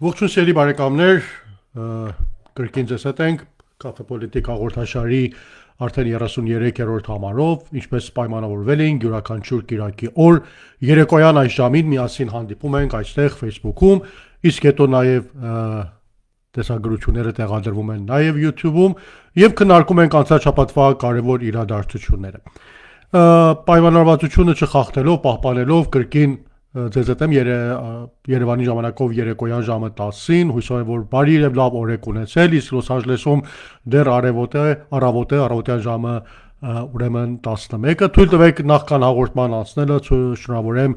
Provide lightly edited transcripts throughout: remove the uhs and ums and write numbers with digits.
Ողջույն սիրելի բարեկամներ, կրկին ձեզ հետ ենք Կաֆե Պոլիտիկ հաղորդաշարի արդեն 33-րդ համարով, ինչպես պայմանավորվել էինք յուրաքանչյուր կիրակի օր երեկոյան այս ժամին միասին հանդիպում ենք այստեղ Facebook-ում, իսկ հետո նաև տեսագրությունները տեղադրվում են նաև YouTube-ում եւ քննարկում ենք անցած շաբաթվա կարևոր իրադարձությունները։ Պայմանավորվածությունը չխախտելով, պահպանելով կրկին ձեզ հետ եմ Երևանի ժամանակով երեկոյան ժամը 10-ին, հույսով եմ, որ բարի եւ լավ օրեք ունեցել, իսկ Լոս Անջելեսում դեռ առավոտյան ժամը ուրեմն 11-ը, թույլ տվեք նախքան հաղորդման անցնելը շնորհավորեմ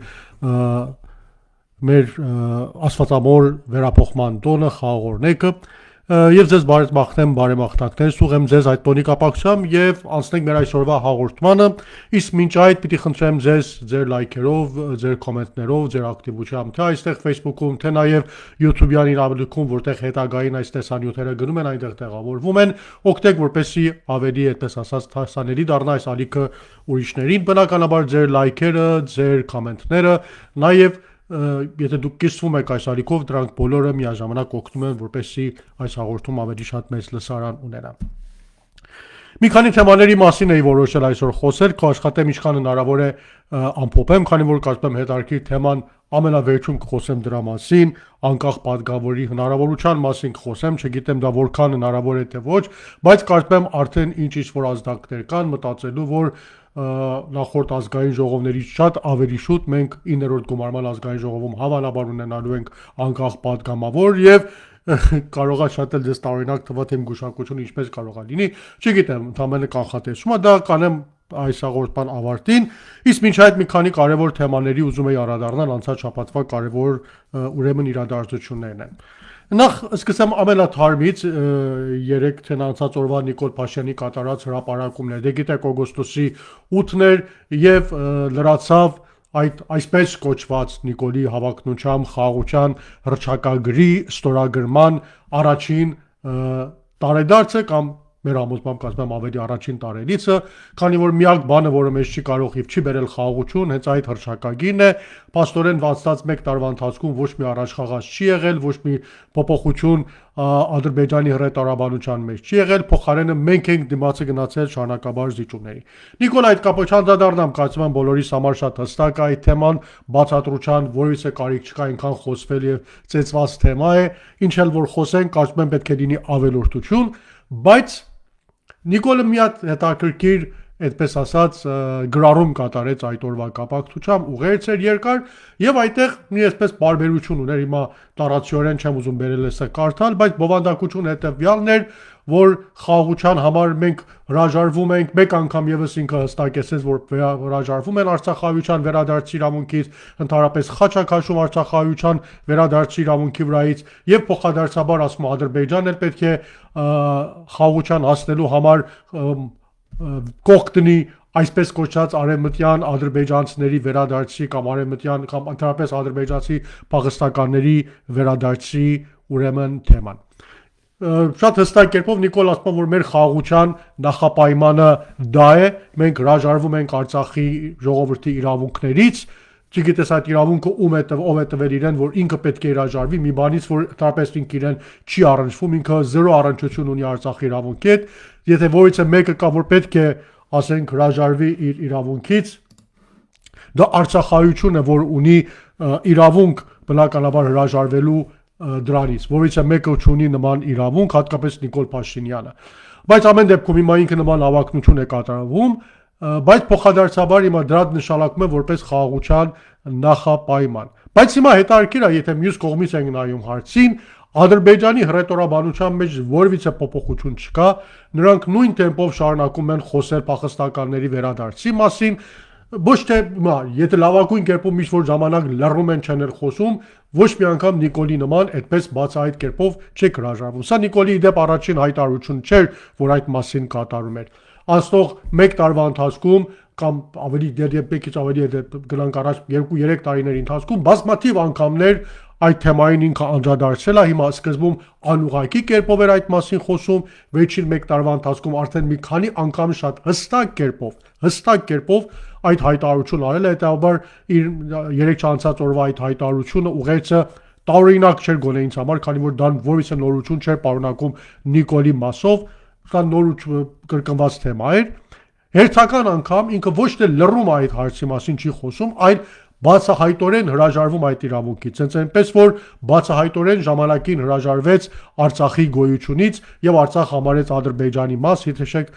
մեր աստվածամոր վերափոխման տոնը խաղաղորնեկը եւ ձեզ բարեմաղթեմ բարեմաղթանքներ սուղեմ ձեզ այդ տոնի կապակցությամբ եւ անցնենք մեր այսօրվա հաղորդմանը, իսկ մինչ այդ պիտի խնդրեմ ձեզ ձեր լայքերով, ձեր կոմենտներով, ձեր ակտիվությամբ, թե այստեղ Facebook-ում, թե նաեւ YouTube-յան իրավունքում, որտեղ հետագային այս տեսանյութերը գնում են, այնտեղ տեղավորվում են, օգտեք որպեսզի ավելի այդպես ասած հասանելի դառնա այս ալիքը ուրիշներին, բնականաբար ձեր լայքերը, ձեր կոմենտները, նաեւ եթե դուք կիսվում եք այս ալիքով, դրանք բոլորը միաժամանակ օգնում են, որպեսզի այս հաղորդում ավելի շատ մեծ լսարան ունենա։ Մի քանի թեմաների մասին էի որոշել այսօր խոսել, կաշխատեմ ինչքան հնարավոր է ամփոփեմ, քանի որ կարծում եմ հետաքրքիր թեման ամենավերջում կխոսեմ դրա մասին, անկախ պատգամավորի հնարավորության մասին կխոսեմ, չգիտեմ դա որքան հնարավոր է թե ոչ, բայց կարծում եմ արդեն ինչ որ ազդակներ կան մտածելու, որ նախորդ ազգային ժողովներից շատ ավելի շուտ մենք 9-րդ գումարման ազգային ժողովում հավանաբար ունենալու ենք անկախ պատգամավոր եւ կարողա շատ էլ դες տարօրինակ թվա թե գուշակությունը ինչպես կարող է լինի, չգիտեմ, ընդհանրապես կանխատեսում է դա կանեմ այս հաղորդման ավարտին, իսկ մինչ այդ մի քանի կարևոր թեմաների ուզում եի անդրադառնալ անցած շաբաթվա կարևոր ուրեմն իրադարձություններն են։ Նախ սկսեմ ամենաթարմից 3 թեն անցած օրվա Նիկոլ Փաշինյանի կատարած հրապարակումներ, դե գիտեք օգոստոսի 8-ն էր եւ լրացավ այդ այսպես կոչված Նիկոլի հավակնության խաղաղության հռչակագրի ստորագրման առաջին տարեդարձը կամ մեր ամոթմամբ կասում եմ ավելի առաջին տարելիցը, քանի որ միակ բանը, որը մեզ չի կարող եւ չի բերել խաղաղություն, հենց այդ հռչակագիրն է, փաստորեն վաստած 1 տարվա ընթացքում ոչ մի առաջխաղաց չի եղել, ոչ մի փոփոխություն Ադրբեջանի հռետորաբանության մեջ չի եղել, փոխարենը մենք ենք դիմացը գնացել շարունակաբար զիջումների։ Նիկոլ այդ կապը չանդրադառնամ, կարծում եմ բոլորիս համար շատ հստակ է այդ թեման, բացատրության որևիցե կարիք չկա, այնքան խոսվել եւ ծեծված թեմա է, ինչ էլ որ խոսենք, կարծում եմ պետք է լինի ավելորդություն, բայց Նիկոլը մի հատ հետաքրքիր, այդպես ասած, գրառում կատարեց այդ օրվա կապակցությամբ, ուղերձ էր երկար եւ այդտեղ մի այսպես բարբերություն ուներ, հիմա տարածիորեն չեմ ուզում բերել էսը կարդալ, բայց բովանդակություն հետեւյալն էր, որ խաղաղության համար մենք հրաժարվում ենք, մեկ անգամ եւս ինքը հստակեցրեց, որ հրաժարվում են Արցախահայության վերադարձի իրավունքից, ընդհանրապես խաչակաշում Արցախահայության վերադարձի իրավունքի վրայից եւ փոխադարձաբար ասում Ադրբեջանն էլ պետք է խաղաղության հասնելու համար կողք դնի այսպես կոչված արևմտյան ադրբեջանցիների վերադարձի կամ արևմտյան կամ ընդհանրապես ադրբեջանցի փախստականների վերադարձի ուրեմն թեման։ Շատ հստակ կերպով Նիկոլ ասում է, որ մեր խաղաղության նախապայմանը դա է, մենք հրաժարվում ենք Արցախի ժողովրդի իրավունքներից, չգիտես այդ իրավունքը ով է տվել իրեն, որ ինքը պետք է հրաժարվի մի բանից, որ ընդհանրապես ինքը իրեն չի առնչվում, ինքը զերո առնչություն ունի Արցախի իրավունքի հետ, եթե որից մեկը կա, որ պետք է ասենք հրաժարվի իր իրավունքից, դա Արցախահայությունը, որ ունի իրավունք բնականաբար հրաժարվելու դրանից, որից մեկը չունի նման իրավունք, հատկապես Նիկոլ Փաշինյանը։ Բայց ամեն դեպքում հիմա ինքը նման հավակնություն է կատարվում, բայց փոխադարձաբար հիմա դրա նշանակում է որպես խաղաղության նախապայման։ Բայց հիմա հետաքրքիր է, եթե մյուս կողմից ենք նայում հարցին, Ադրբեջանի հռետորաբանության մեջ որևիցե փոփոխություն չկա, նրանք նույն տեմպով շարունակում են խոսել փախստականների վերադարձի մասին, ոչ թե եթե լավագույն կերպով ինչ-որ ժամանակ լռում են չեն խոսում, ոչ մի անգամ Նիկոլի նման այդպես բացահայտ կերպով չեք հրաժարվում։ Սա Նիկոլի իդեպ առաջին հայտարարություն չէր, որ այդ մասին կատարում էր։ Անցնող 1 տարվա ընթացքում կամ ավելի դեպքից ավելի գնանք առաջ 2-3 տարիների ընթացքում բազմաթիվ անգամներ այդ թեմային ինքը անդրադարձել է, հիմա սկզբում անուղղակի կերպով էր այդ մասին խոսում, վերջին 1 տարվա ընթացքում արդեն մի քանի անգամ շատ հստակ կերպով այդ հայտարարություն արել է, հետաբար իր 3 չանցած օրվա այդ հայտարարությունը ուղերձը տարօրինակ չէր գոնե ինձ համար, քանի որ դա որևէ նորություն չէր պարունակում Նիկոլի մասով, դա նոր կրկնված թեմա էր։ Հերթական անգամ ինքը ոչ թե լռում այդ հարցի մասին չի խոսում, այլ բացահայտորեն հրաժարվում այդ իրավունքից, հենց այնպես որ բացահայտորեն ժամանակին հրաժարվեց Արցախի գոյությունից եւ Արցախ համարեց Ադրբեջանի մաս, եթե շեք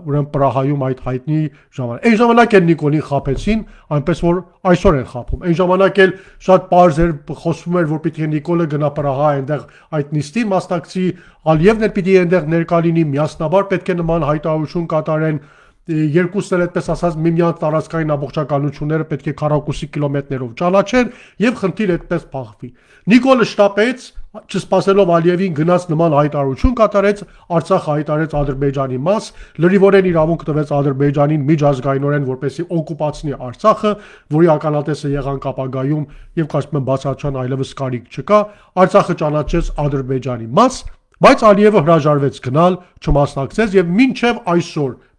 ուրեմն Պրահայում այդ հայտնի ժամանակ։ Այն ժամանակ էլ Նիկոլին խաբեցին, այնպես որ այսօր են խաբում։ Այն ժամանակ էլ շատ պարզ էր, խոսվում էր, որ պիտի Նիկոլը գնա Պրահա, այնտեղ այդ նիստին մասնակցի, Ալիևն էլ պիտի այնտեղ ներկա լինի, միասնաբար պետք է նման հայտարարություն կատարեն։ Երկուսն էլ այդպես ասած միմյանց տարածքային ամբողջականությունները պետք է քառակուսի կիլոմետրերով ճանաչեն եւ խնդիր այդպես փախվի։ Նիկոլը շտապեց, չսպասելով Ալիևին գնաց նման հայտարարություն կատարեց, Արցախը հայտարարեց Ադրբեջանի մաս, լրիվորեն իրավունք տվեց Ադրբեջանին միջազգայինորեն որպեսզի օկուպացնի Արցախը, որի ականատեսը եղանք ապագայում եւ կարծում եմ բացառության այլևս կարիք չկա, Արցախը ճանաչեց Ադրբեջանի մաս, բայց Ալիևը հրաժարվեց գնալ, չմասնակցեց եւ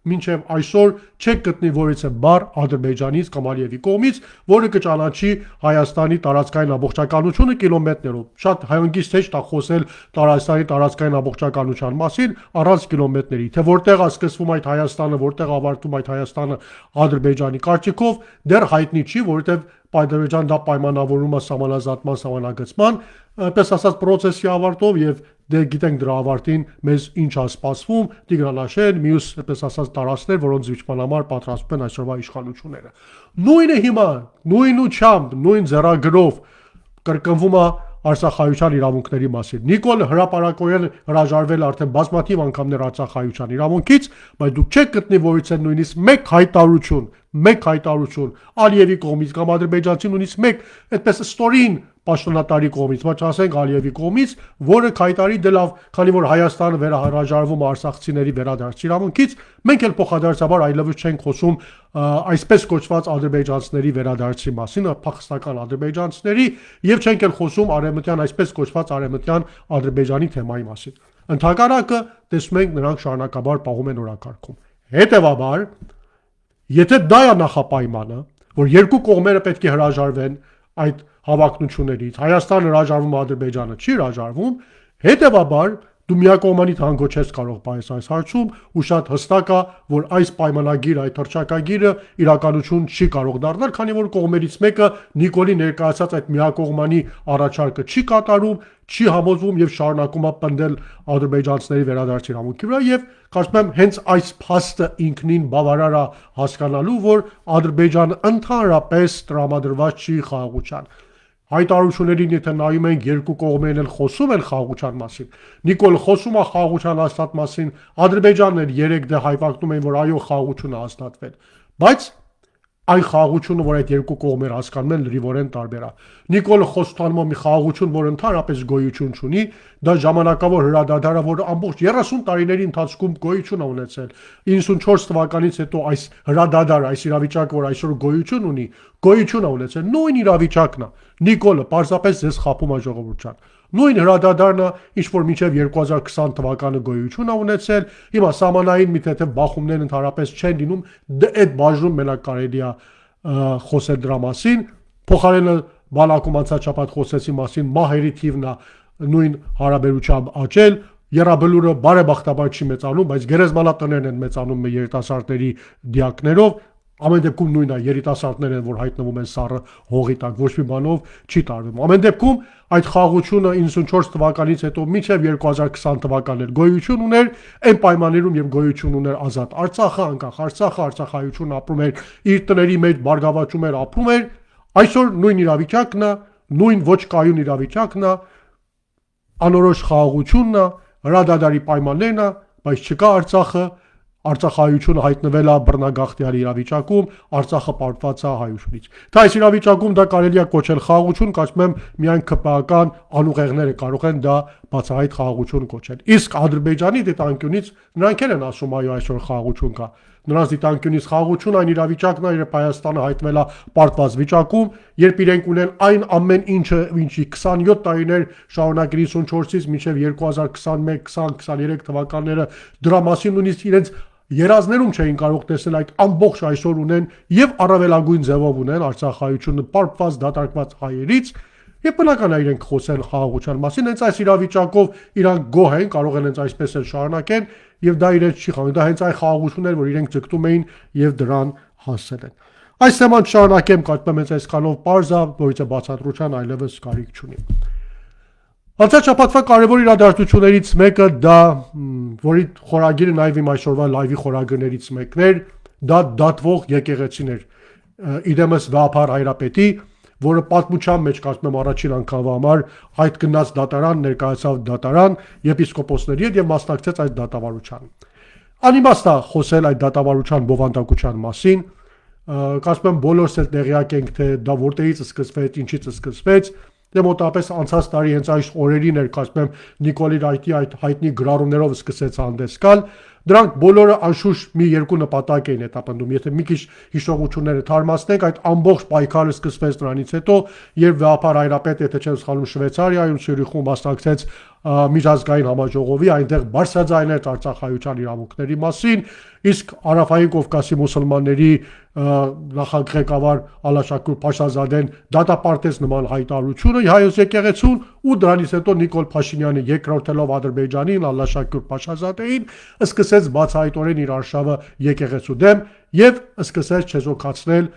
մինչև այսօր չեք գտնի որից է բառ Ադրբեջանից կամ Ալիևի կողմից, որը կճանաչի Հայաստանի տարածքային ամբողջականությունը կիլոմետրերով։ Շատ հանգիստ է խոսել Հայաստանի տարածքային ամբողջականության մասին առանց կիլոմետրերի, թե որտեղ է սկսվում այդ Հայաստանը, որտեղ ավարտվում այդ Հայաստանը Ադրբեջանի կարծիքով, դեռ հայտնի չի, որովհետև Ադրբեջանը դա պայմանավորում է սահմանազատման, սահմանագծման, այնպես ասած process-ի ավարտով եւ դե գիտենք դրա ավարտին մեզ ինչ է սպասվում, Տիգրանաշեն, մյուս այդպես ասած տարածքներ, որոնց զիջման համար պատրաստվում են այսօրվա իշխանությունները։ Նույնը հիմա, նույն ուչամբ, նույն ձեռագրով կրկնվում է Արցախայության իրավունքների մասին։ Նիկոլը հրապարակորեն հրաժարվել արդեն բազմաթիվ անգամներ Արցախայության իրավունքից, բայց դուք չեք գտնի որից է նույնիսկ մեկ հայտարարություն Ալիևի կողմից կամ ադրբեջանցի նույնիսկ մեկ այդպես ստորին պաշտոնատարի կողմից, բայց ասենք Ալիևի կողմից, որը հայտարարի դե լավ, քանի որ Հայաստանը վերահրաժարվում է արցախցիների վերադարձ իրավունքից, մենք էլ փոխադարձաբար այլևս չենք խոսում այսպես կոչված ադրբեջանցիների վերադարձի մասին, փախստական ադրբեջանցիների, եւ չենք էլ խոսում արևմտյան այսպես կոչված արևմտյան Ադրբեջանի թեմայի մասին։ Ընդհակառակը տեսնում ենք նրանք շարունակաբար պահում են օրակարգում։ Հետևաբար, եթե դա է նախապայմանը, որ երկու կողմերը պետք է հրաժարվեն այդ հավակնություններից, Հայաստանը հրաժարվում, Ադրբեջանը չի հրաժարվում, հետևաբար դու միակողմանի թանգո չես կարող պայես այս հարցում ու շատ հստակ է, որ այս պայմանագիրը, այդ հռչակագիրը իրականություն չի կարող դառնալ, քանի որ կողմերից մեկը Նիկոլի ներկայացած այդ միակողմանի առաջարկը չի կատարում, չի համոզվում եւ շարունակում է պնդել ադրբեջանցիների վերադարձ իրավունքի վրա եւ կարծում եմ հենց այս փաստը ինքնին բավարար է հասկանալու, որ Ադրբեջանը ընդհանրապես տրամադրված չի խաղաղության։ Հայտարարություններին եթե նայում ենք երկու կողմերն էլ խոսում են խաղաղության մասին։ Նիկոլը խոսում է խաղաղության հաստատ մասին, Ադրբեջանն էլ երեք դե հայտարարում են, որ այո խաղաղությունը հաստատվել։ Բայց այն խաղաղությունը, որ այդ երկու կողմերը հասկանում են, լրիվորեն տարբեր է։ Նիկոլը խոստանում է մի խաղաղություն, որ ընդհանրապես գոյություն չունի, դա ժամանակավոր հրադադարը, որ ամբողջ 30 տարիների ընթացքում գոյություն է ունեցել։ 94 թվականից հետո այս հրադադարը, այս իրավիճակը, որ այսօր գոյություն ունի, գոյություն է ունեցել։ Նույն իրավիճակն է։ Նիկոլը պարզապես ձեզ խափում է ժողովրդյան։ Նույն հրադադարն է, ինչ որ մինչև 2020 թվականը գոյություն է ունեցել, հիմա սահմանային մի թեթև բախումներ ընդհանրապես չեն լինում, այդ բաժնում մենակ կարելի է խոսել դրա մասին, փոխարենը բանակում անցաչափած խոսեցի մասին, մահերի թիվն է նույն հարաբերությամբ աճել, Եռաբլուրը բարեբախտաբար չի մեծանում, բայց գերեզմանատներն են մեծանում երիտասարդների դիակներով, ամեն դեպքում նույնն է, երիտասարդներ են, որ հայտնվում են սառը հողի տակ, ոչ մի բանով չի տարվում։ Ամեն դեպքում այդ խաղաղությունը 94 թվականից հետո մինչև 2020 թվականն էր գոյություն ուներ, այն պայմաններում եւ գոյություն ուներ ազատ Արցախը, անկախ Արցախը, Արցախայությունը ապրում էր իր տների մեջ, բարգավաճում էր, ապրում էր։ Այսօր նույն իրավիճակն է, նույն ոչ կայուն իրավիճակն է, անորոշ խաղաղությունն է, հրադադարի պայմաններն է, բայց չկա Արցախը, Արցախայությունը հայտնվել է բռնագաղթյալի իրավիճակում, Արցախը պարտված է հայությունից։ Դա այս իրավիճակում դա կարելի է կոչել խաղաղություն, կարծում եմ միայն ԿՊԱ-կան անուղեղները կարող են դա բացահայտ խաղաղություն կոչել։ Իսկ Ադրբեջանի դիտանկյունից նրանք են ասում այո այսօր խաղաղություն կա։ Նրանց դիտանկյունից խաղաղություն այն իրավիճակն է, երբ Հայաստանը հայտնվել է պարտված վիճակում, երբ իրենք ունեն այն ամեն ինչը, ինչի 27 տարիներ շարունակ 94-ից մինչև 2021-2023 թվականները դրա մասին նույնիսկ իրենց երազներում չէին կարող տեսնել այդ ամբողջ այսօր ունեն եւ առավելագույն ձևով ունեն Արցախայությունը պարտված դատարկված հայերից Եվ բնական է իրենք խոսեն խաղաղության մասին, հենց այս իրավիճակով իրանք գոհ են, կարող են հենց այսպես էլ շարունակեն, եւ դա իրենց չի խանգարում, դա հենց այն խաղաղությունն էր, որ իրենք ձգտում էին եւ դրան հասել են։ Այս թեման շարունակեմ, կարծում եմ հենց այսքանով պարզ է, որից է բացատրության այլևս կարիք չունի։ Անցած շաբաթվա կարևոր իրադարձություններից մեկը դա, որի խորագիրը նաև իմ այսօրվա լայվի խորագրներից մեկն էր, դա դատվող եկեղեցին էր։ Իրեմս Վահափար Հայրապետի, որը պատմության մեջ կարծում եմ առաջին անգամվա համար այդ գնաց դատարան, ներկայացավ դատարան եպիսկոպոսների հետ եւ մասնակցեց այդ դատավարությանը։ Անիմաստ է խոսել այդ դատավարության բովանդակության մասին, կարծում եմ բոլորս էլ տեղյակ ենք, թե դա որտեղից սկսվեց, ինչից սկսվեց։ Դե մոտավորապես անցած տարի հենց այս օրերին էր, կարծում եմ Նիկոլի Ռայթի այդ հայտնի գրառումներով սկսեց հանդես գալ։ Դրանք բոլորը անշուշտ մի երկու նպատակ էին հետապնդում։ Եթե մի քիչ հիշողությունները թարմացնենք, այդ ամբողջ պայքարը սկսվեց նրանից հետո, երբ Վահափար Հայրապետը, եթե չեմ սխալվում, Շվեյցարիայում Ցյուրիխում մասնակցեց միջազգային համաժողովի, այնտեղ բարձրաձայնեց արցախայության իրավունքների մասին, իսկ Հարավային Կովկասի մուսուլմանների նախագահ Ալաշաքուր Փաշազադեն դատապարտեց նման հայտարարությունը հայոց եկեղեցուն ու դրանից հետո Նիկոլ Փաշինյանը երկրորդելով Ադրբեջանին Ալաշաքուր Փաշազադեին սկսեց բացահայտորեն իր արշավը եկեղեցու դեմ եւ սկսեց չեզոքացնել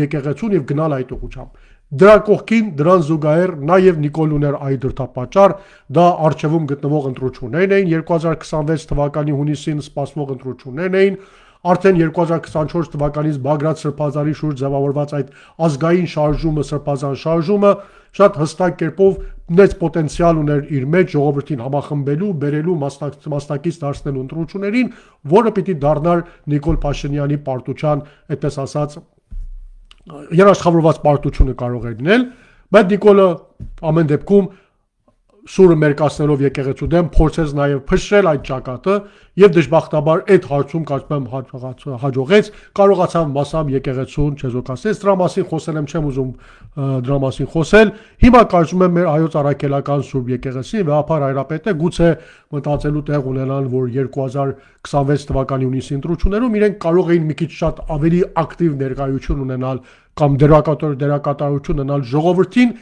եկեղեցուն եւ գնալ այդ ուղղությամբ։ Դրա կողքին դրան զուգահեռ նաև Նիկոլ ուներ այլ դրդապատճառ, դա արխիվում գտնվող ընտրություններն էին 2026 թվականի հունիսին սպասվող ընտրություններն էին, արդեն 2024 թվականից Բագրատ Սրբազանի շուրջ ձևավորված այդ ազգային շարժումը, սրբազան շարժումը շատ հստակ կերպով մեծ պոտենցիալ ուներ իր մեջ ժողովրդին համախմբելու, բերելու մասնակից դարձնելու ընտրություններին, որը պիտի դառնար Նիկոլ Փաշինյանի պարտության, այդպես ասած, երաշխավորված պարտությունը կարող էր լինել, բայց Նիկոլը ամեն դեպքում սուրը մերկացնելով եկեղեցու դեմ փորձեց նաև փշրել այդ ճակատը եւ դժբախտաբար այդ հարցում կարծում եմ հաջողեց, կարողացավ մասամբ եկեղեցուն չեզոքացնել, դրա մասին խոսել եմ, չեմ ուզում դրա մասին խոսել։ Հիմա կարծում եմ մեր հայոց առաքելական Սուրբ եկեղեցին Վահափար Հայրապետը գուցե մտածելու տեղ ունենան, որ 2026 թվականի հունիսի ընտրություններում իրենք կարող էին մի քիչ շատ ավելի ակտիվ ներկայություն ունենալ կամ դերակատարություն ունենալ ժողովրդին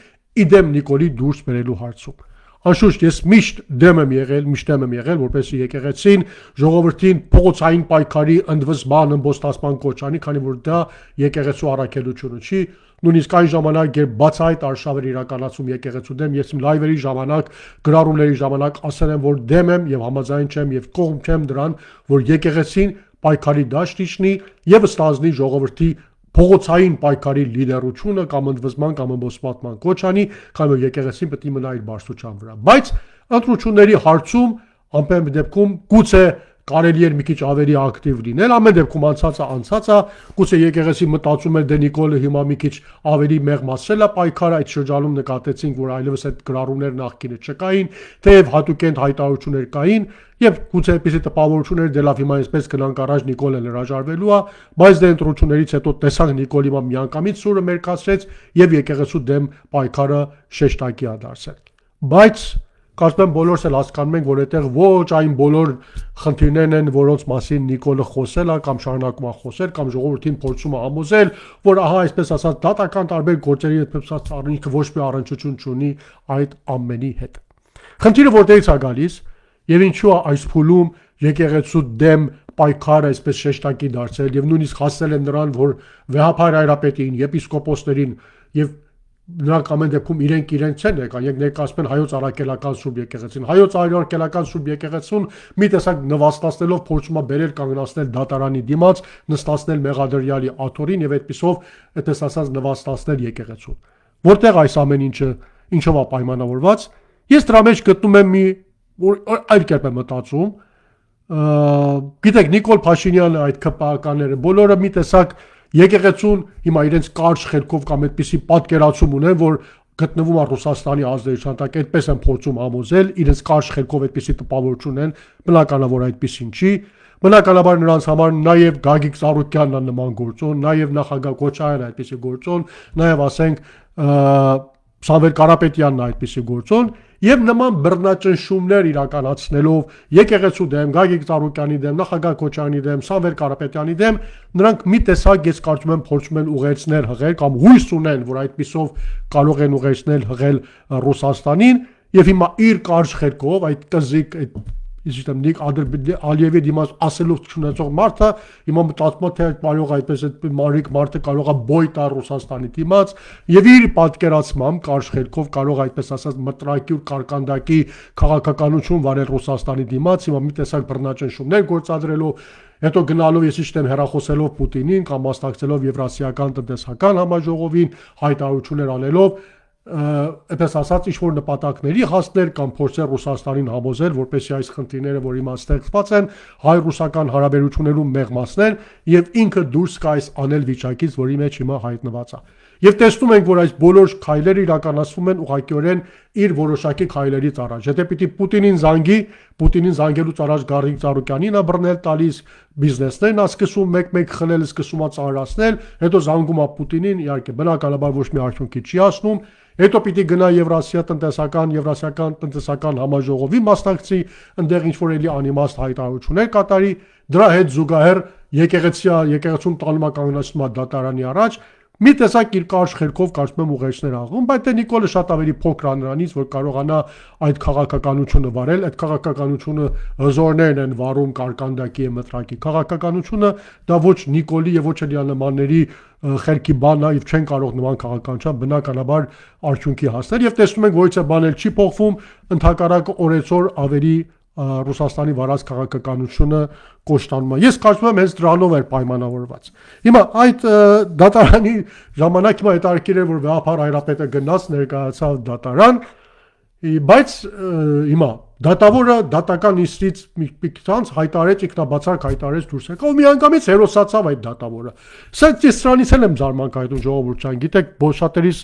իդեմ Նիկոլի դուրս բերելու հարցում։ Անշուշտ ես միշտ դեմ եմ եղել, որպեսզի եկեղեցին ժողովրդին փողոցային պայքարի ընդվզման, ըմբոստացման կոչ անի, քանի որ դա եկեղեցու առաքելությունը չի։ Նույնիսկ այն ժամանակ, երբ բացահայտ արշավ էր իրականացում եկեղեցու դեմ, ես իմ լայվերի ժամանակ, գրառումների ժամանակ ասել եմ, որ դեմ եմ եւ համաձայն չեմ եւ կողմ չեմ դրան, որ եկեղեցին պայքարի դաշտ իջնի եւ ստանձնի ժողովրդի փողոցային պայքարի լիդերությունը կամ ընդվզման կամ ըմբոստացման կոչ անի, քանի որ եկեղեցին պետք է մնա իր բարձրության վրա։ Բայց ընտրությունների հարցում ամեն դեպքում գուցե կարելի էր մի քիչ ավելի ակտիվ լինել, ամեն դեպքում անցածը, գուցե եկեղեցի մտածում էր դե Նիկոլը հիմա մի քիչ ավելի մեղմացրել է պայքարը, այդ շրջանում նկատեցինք, որ այլևս այդ գրառումներ նախկինը չկային, թեև հատուկենտ հայտարարություններ կային, եւ գուցե այդպիսի տպավորություն էր դե լավ հիմա այսպես գնանք առաջ Նիկոլը հրաժարվելու է, բայց դե ընտրություններից հետո տեսանք Նիկոլի հիմա միանգամից սուրը մերկացրեց եւ եկեղեցու դեմ պայքարը շեշտակի է դարձել։ Բայց կարծում եմ բոլորս էլ հասկանում ենք, որ այդտեղ ոչ այն բոլոր խնդիրներն են, որոնց մասին Նիկոլը խոսել է կամ շարունակում է խոսել կամ ժողովրդին փորձում է համոզել, որ ահա այսպես ասած դատական տարբեր գործերի այդպես ասած ինքը ոչ մի առնչություն չունի այդ ամենի հետ։ Խնդիրը որտեղից է գալիս եւ ինչու է այս փուլում եկեղեցու դեմ պայքարը այսպես շեշտակի դարձել եւ նույնիսկ հասել են նրան, որ Վահափար Հայրապետին, եպիսկոպոսներին եւ նրանք ամեն դեպքում իրենք չեն ներկայացնում հայոց առաքելական Սուրբ եկեղեցին։ Հայոց առաքելական Սուրբ եկեղեցուն մի տեսակ նվաստացնելով փորձում է բերել կանգնացնել դատարանի դիմաց, նստացնել մեղադրյալի աթոռին եւ այդպիսով, այդպես ասած, նվաստացնել եկեղեցուն։ Որտեղ այս ամեն ինչը ինչով է պայմանավորված։ Ես դրա մեջ գտնում եմ մի այլ կերպ եմ մտածում։ Գիտեք, Նիկոլ Փաշինյանը, այդ ԿՊԱ-ականները բոլորը մի տեսակ եկեղեցուն հիմա իրենց կարճ խելքով կամ այդպիսի պատկերացում ունեն, որ գտնվում է Ռուսաստանի ազդեցության տակ, այդպես են փորձում համոզել, իրենց կարճ խելքով այդպիսի տպավորություն ունեն, բնականաբար որ այդպիսին չի, բնականաբար նրանց համար նաև Գագիկ Ծառուկյանն է նման գործոն, նաև նախագահ Քոչարյանը այդպիսի գործոն, նաև ասենք Սամվել Կարապետյանն այդպիսի գործոն եւ նման բռնաճնշումներ իրականացնելով եկեղեցու դեմ, Գագիկ Ծառուկյանի դեմ, նախագահ Քոչարյանի դեմ, Սամվել Կարապետյանի դեմ, նրանք մի տեսակ ես կարծում եմ փորձում են ուղեցնել հղել կամ հույս ունեն, որ այդպիսով կարող են ուղեցնել հղել Ռուսաստանին եւ հիմա իր կարճ խելքով այդ կզիկ այդ Իսկ Ալիևի դիմաց ասելով չունեցող մարդը հիմա մտածում է թե կարող այդպես այդ մարիկ մարդը կարող է բոյ տալ Ռուսաստանի դիմաց եւ իր պատկերացմամբ կարճ խելքով կարող այդպես ասած մտրակյուր կարկանդակի քաղաքականություն վարել Ռուսաստանի դիմաց հիմա մի տեսակ բռնաճնշումներ գործադրելով հետո գնալով ես իշտեմ հերախոսելով Պուտինին կամ մասնակցելով Եվրասիական տնտեսական համաժողովին հայտարարություններ անելով այդպես ասած ինչ-որ նպատակների հասնել կամ փորձել Ռուսաստանին համոզել, որպեսզի այս խնդիրները, որ հիմա ստեղծված են, հայ-ռուսական հարաբերություններում մեղմացնել եւ ինքը դուրս գա այս անել վիճակից, որի մեջ հիմա հայտնված է։ Եվ տեսնում ենք, որ այս բոլոր քայլերը իրականացվում են ուղղակիորեն իր որոշակի քայլերից առաջ։ Եթե պիտի Պուտինին զանգելուց առաջ Գագիկ Ծառուկյանին է բռնել տալիս բիզնեսներն է սկսում մեկ-մեկ խլել, սկսում է ծառացնել, հետո զանգում է Պուտինին, իհարկե բնականաբար ոչ մի արդյունքի չի հասնում, հետո պիտի գնա Եվրասիական տնտեսական համաժողովի մասնակցի, այնտեղ ինչ-որ էլի անիմաստ հայտարարություններ կատարի, դրա հետ զուգահեռ եկեղեցուն տանում է կանգնացնում է դատարանի առաջ մի տեսակ իր կարճ խելքով կարծում եմ ուղերձներ աղում, բայց դե Նիկոլը շատ ավելի փոքր է նրանից, որ կարողանա այդ քաղաքականությունը վարել, այդ քաղաքականությունը հզորներն են վարում կարկանդակի եւ մտրակի քաղաքականությունը, դա ոչ Նիկոլի եւ ոչ էլ նմանների խելքի բանն է, եւ չեն կարող նման քաղաքականության բնականաբար արդյունքի հասնել եւ տեսնում ենք, որ ինչ բանել չի փոխվում, ընդհակառակը օրեցօր ավելի Ռուսաստանի վարած քաղաքականությունը կոշտանում է։ Ես կարծում եմ հենց դրանով էր պայմանավորված։ Հիմա այդ դատարանի ժամանակ հիմա հետաքրքիր է որ Վեհապար Հայրապետը գնաց ներկայացավ դատարան, բայց հիմա դատավորը դատական նիստից մի քիչ հայտարարեց, ինքնաբացարկ հայտարարեց դուրս եկավ ու միանգամից հերոսացավ այդ դատավորը։ Սա դրանից էլ եմ զարմանկայդում ժողովուրդյան, գիտեք, բոլշատերիս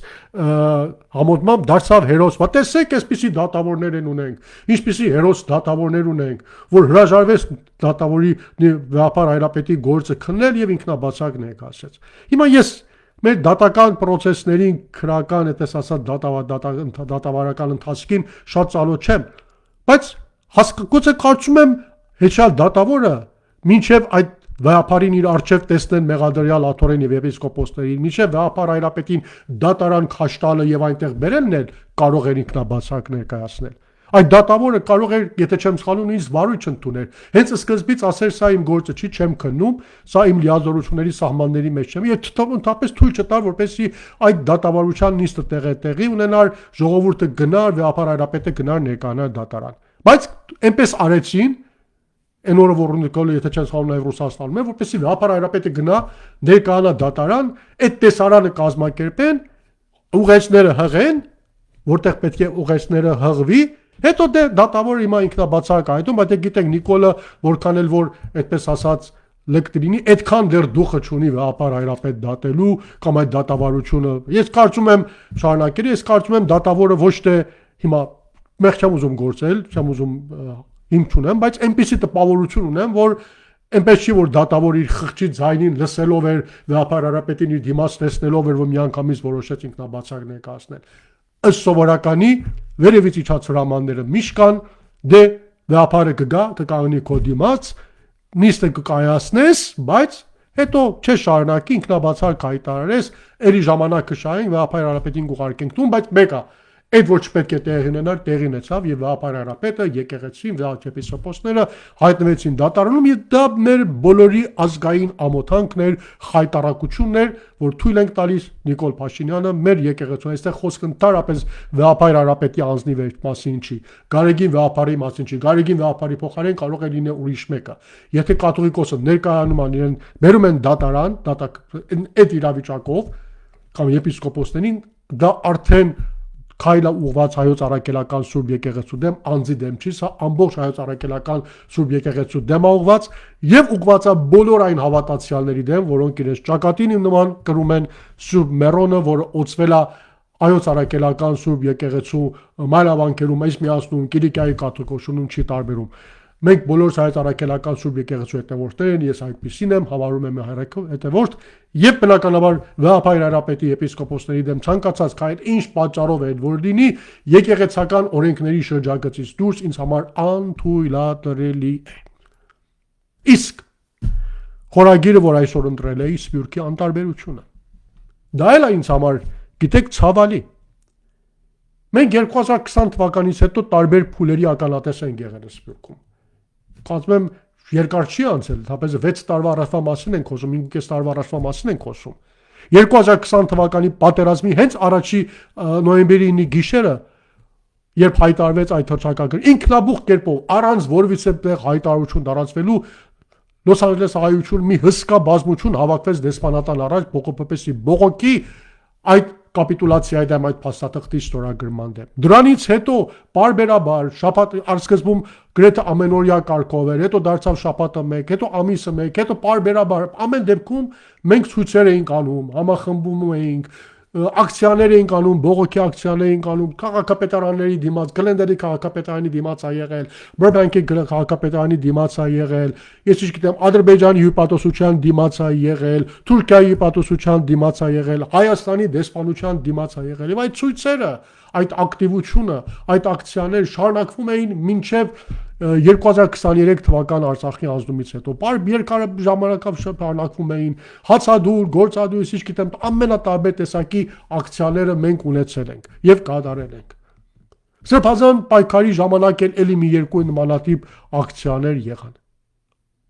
համոզմամբ դարձավ հերոս։ Բա տեսեք, այսպիսի դատավորներ են ունենք, ինչպիսի հերոս դատավորներ ունենք, որ հրաժարվեց դատավորի Վեհապար Հայրապետի գործը քննել եւ ինքնաբացարկ ներկայացրեց։ Հիմա ես մեր դատական process-ներին քրական, այդպես ասած դատավարական ընթացքին շատ ծանոթ չեմ, բայց գուցե կարծում եմ հեչալ դատավորը մինչև այդ Վեհապարին իր արչև տեսնեն մեղադրյալ աթոռին եւ եպիսկոպոսներին, մինչև Վեհապար Հայրապետին դատարան քաշտալը եւ այնտեղ բերելն էլ կարող էր ինքնաբացարկ ներկայացնել։ Այդ դատավորը կարող էր, եթե չեմ սխալվում, ինձ վարույթ ընդունել։ Հենց սկզբից ասեր սա իմ գործը չի, չեմ քննում, սա իմ լիազորությունների սահմանների մեջ չեմ։ Եվ ընդհանրապես թույլ չտար, որպեսզի այդ դատավարության նիստը տեղի ունենար, ժողովուրդը գնար, Վեհապար Հայրապետը գնար ներկայանալ դատարան։ Բայց այնպես արեցին, այն օրը որ Նիկոլը, եթե չեմ սխալվում, նաև Ռուսաստանում է, որպեսզի Վեհապար Հայրապետը գնա ներկայանա դատարան, այդ տեսարանը կազմակերպեն, ուղերձները հղեն, որտեղ պետք է ուղերձները հղվի, հետո դե դատավորը հիմա ինքնաբացարկ այդում, բայց գիտենք Նիկոլը որքան էլ որ այդպես ասած լեկտրինի այդքան դեռ դուխը չունի Վեհապար Հայրապետ դատելու կամ այդ դատավարությունը։ Ես կարծում եմ շարունակել, ես կարծում եմ դատավորը ոչ թե հիմա մեղ չեմ ուզում գործել, չեմ ուզում հիմք չունեմ, բայց այնպեսի տպավորություն ունեմ, որ այնպես չի որ դատավորը իր խղճի ձայնին լսելով էր Վեհապար Հայրապետին իր դիմաց տեսնելով էր որ միանգամից որոշեց ինքնաբացարկ ներկայացնել։ Ըստ սովորականի վերևից իջած հրամանները միշտ կան, դե Վեհապարը կկանգնի քո դիմաց, նիստը կկայացնես, բայց հետո չշարունակի ինքնաբացարկ հայտարարես, երի ժամանակը շահենք Վեհապար Հայրապետին կուղարկենք տուն, բայց մեկը այդ ոչ պետք է տեղի ունենար, տեղի ունեցավ եւ Վեհապար Հայրապետը, եկեղեցին, եպիսկոպոսները հայտնվեցին դատարանում եւ դա մեր բոլորի ազգային ամոթանքն էր, խայտարակությունն էր, որ թույլ ենք տալիս Նիկոլ Փաշինյանը մեր եկեղեցուն, այստեղ խոսքը ընդհանրապես Վեհապար Հայրապետի անձնի մասին չի, Գարեգին Վեհապարի մասին չի, Գարեգին Վեհապարի փոխարեն կարող է լինել ուրիշ մեկը։ Եթե կաթողիկոսը ներկայանում են իրեն, բերում են դատարան, այդ իրավիճակով կամ եպիսկոպոսներին, դա արդեն քայլը ուղված հայոց առաքելական Սուրբ եկեղեցու դեմ, անձի դեմ չի, սա ամբողջ հայոց առաքելական Սուրբ եկեղեցու դեմ է ուղված եւ ուղված է բոլոր այն հավատացյալների դեմ, որոնք իրենց ճակատին նման կրում են Սուրբ Մերոնը, որը օծվել է հայոց առաքելական Սուրբ եկեղեցու մայրավանքերում, այս միացնում Կիլիկիայի կաթողիկոսությունում չի տարբերում։ Մենք բոլորս հայ առաքելական Սուրբ եկեղեցու հետևորդներ են, ես այդպեսին եմ, համարում եմ հետևորդ, եւ բնականաբար Վեհապայր Հայրապետի եպիսկոպոսների դեմ ցանկացած քայլ ինչ պատճառով է որ լինի, եկեղեցական օրենքների շրջագծից դուրս ինձ համար անթույլատրելի է։ Իսկ խորագիրը, որ այսօր ընտրել էի, Սփյուռքի անտարբերությունը։ Դա էլ է ինձ համար, գիտեք, ցավալի։ Մենք 2020 թվականից հետո տարբեր փուլերի ականատես ենք եղել Սփյուռքում։ Կարծում եմ երկար չի անցել, թապես 6 տարվա առաջվա մասին ենք խոսում, 5 տարվա առաջվա մասին ենք խոսում։ 2020 թվականի պատերազմի հենց առաջի նոյեմբերի 9-ի գիշերը, երբ հայտարարվեց այդ հռչակագրը, ինքնաբուխ կերպով առանց որևիցե հայտարարություն տարածվելու Լոս Անջելես հայություն մի հսկա բազմություն հավաքվեց դեսպանատան առաջ բողոքպեսի բողոքի այդ կապիտուլացիայի դեմ այդ փաստաթղթի ստորագրման դեմ։ Դրանից հետո բարբերաբար շաբաթ արդյունքում գրեթե ամենօրյա կարգով էր, հետո դարձավ շաբաթը 1, հետո ամիսը 1, հետո բարբերաբար ամեն դեպքում մենք ցույցեր էինք անում, համախմբում էինք, ակցիաներ էինք անում, բողոքի ակցիաներ էինք անում, քաղաքապետարանների դիմաց, Գլենդերի քաղաքապետարանի դիմաց ա եղել, Բրբանկի քաղաքապետարանի դիմաց ա եղել, ես ինչ գիտեմ, Ադրբեջանի հյուպատոսության դիմաց ա եղել, Թուրքիայի հյուպատոսության դիմաց ա եղել, Հայաստանի դեսպանության դիմաց ա եղել, եւ այդ ցույցերը, այդ ակտիվությունը, այդ ակցիաները շարունակվում էին մինչև 2023 թվական Արցախի ազդումից հետո երկար ժամանակով շարունակվում էին հացադուլ, գործադուլ, ինչ գիտեմ, ամենատարբեր տեսակի ակցիաները մենք ունեցել ենք եւ կատարել ենք։ Սրբազան պայքարի ժամանակ էլ էլի մի երկու նմանատիպ ակցիաներ եղան։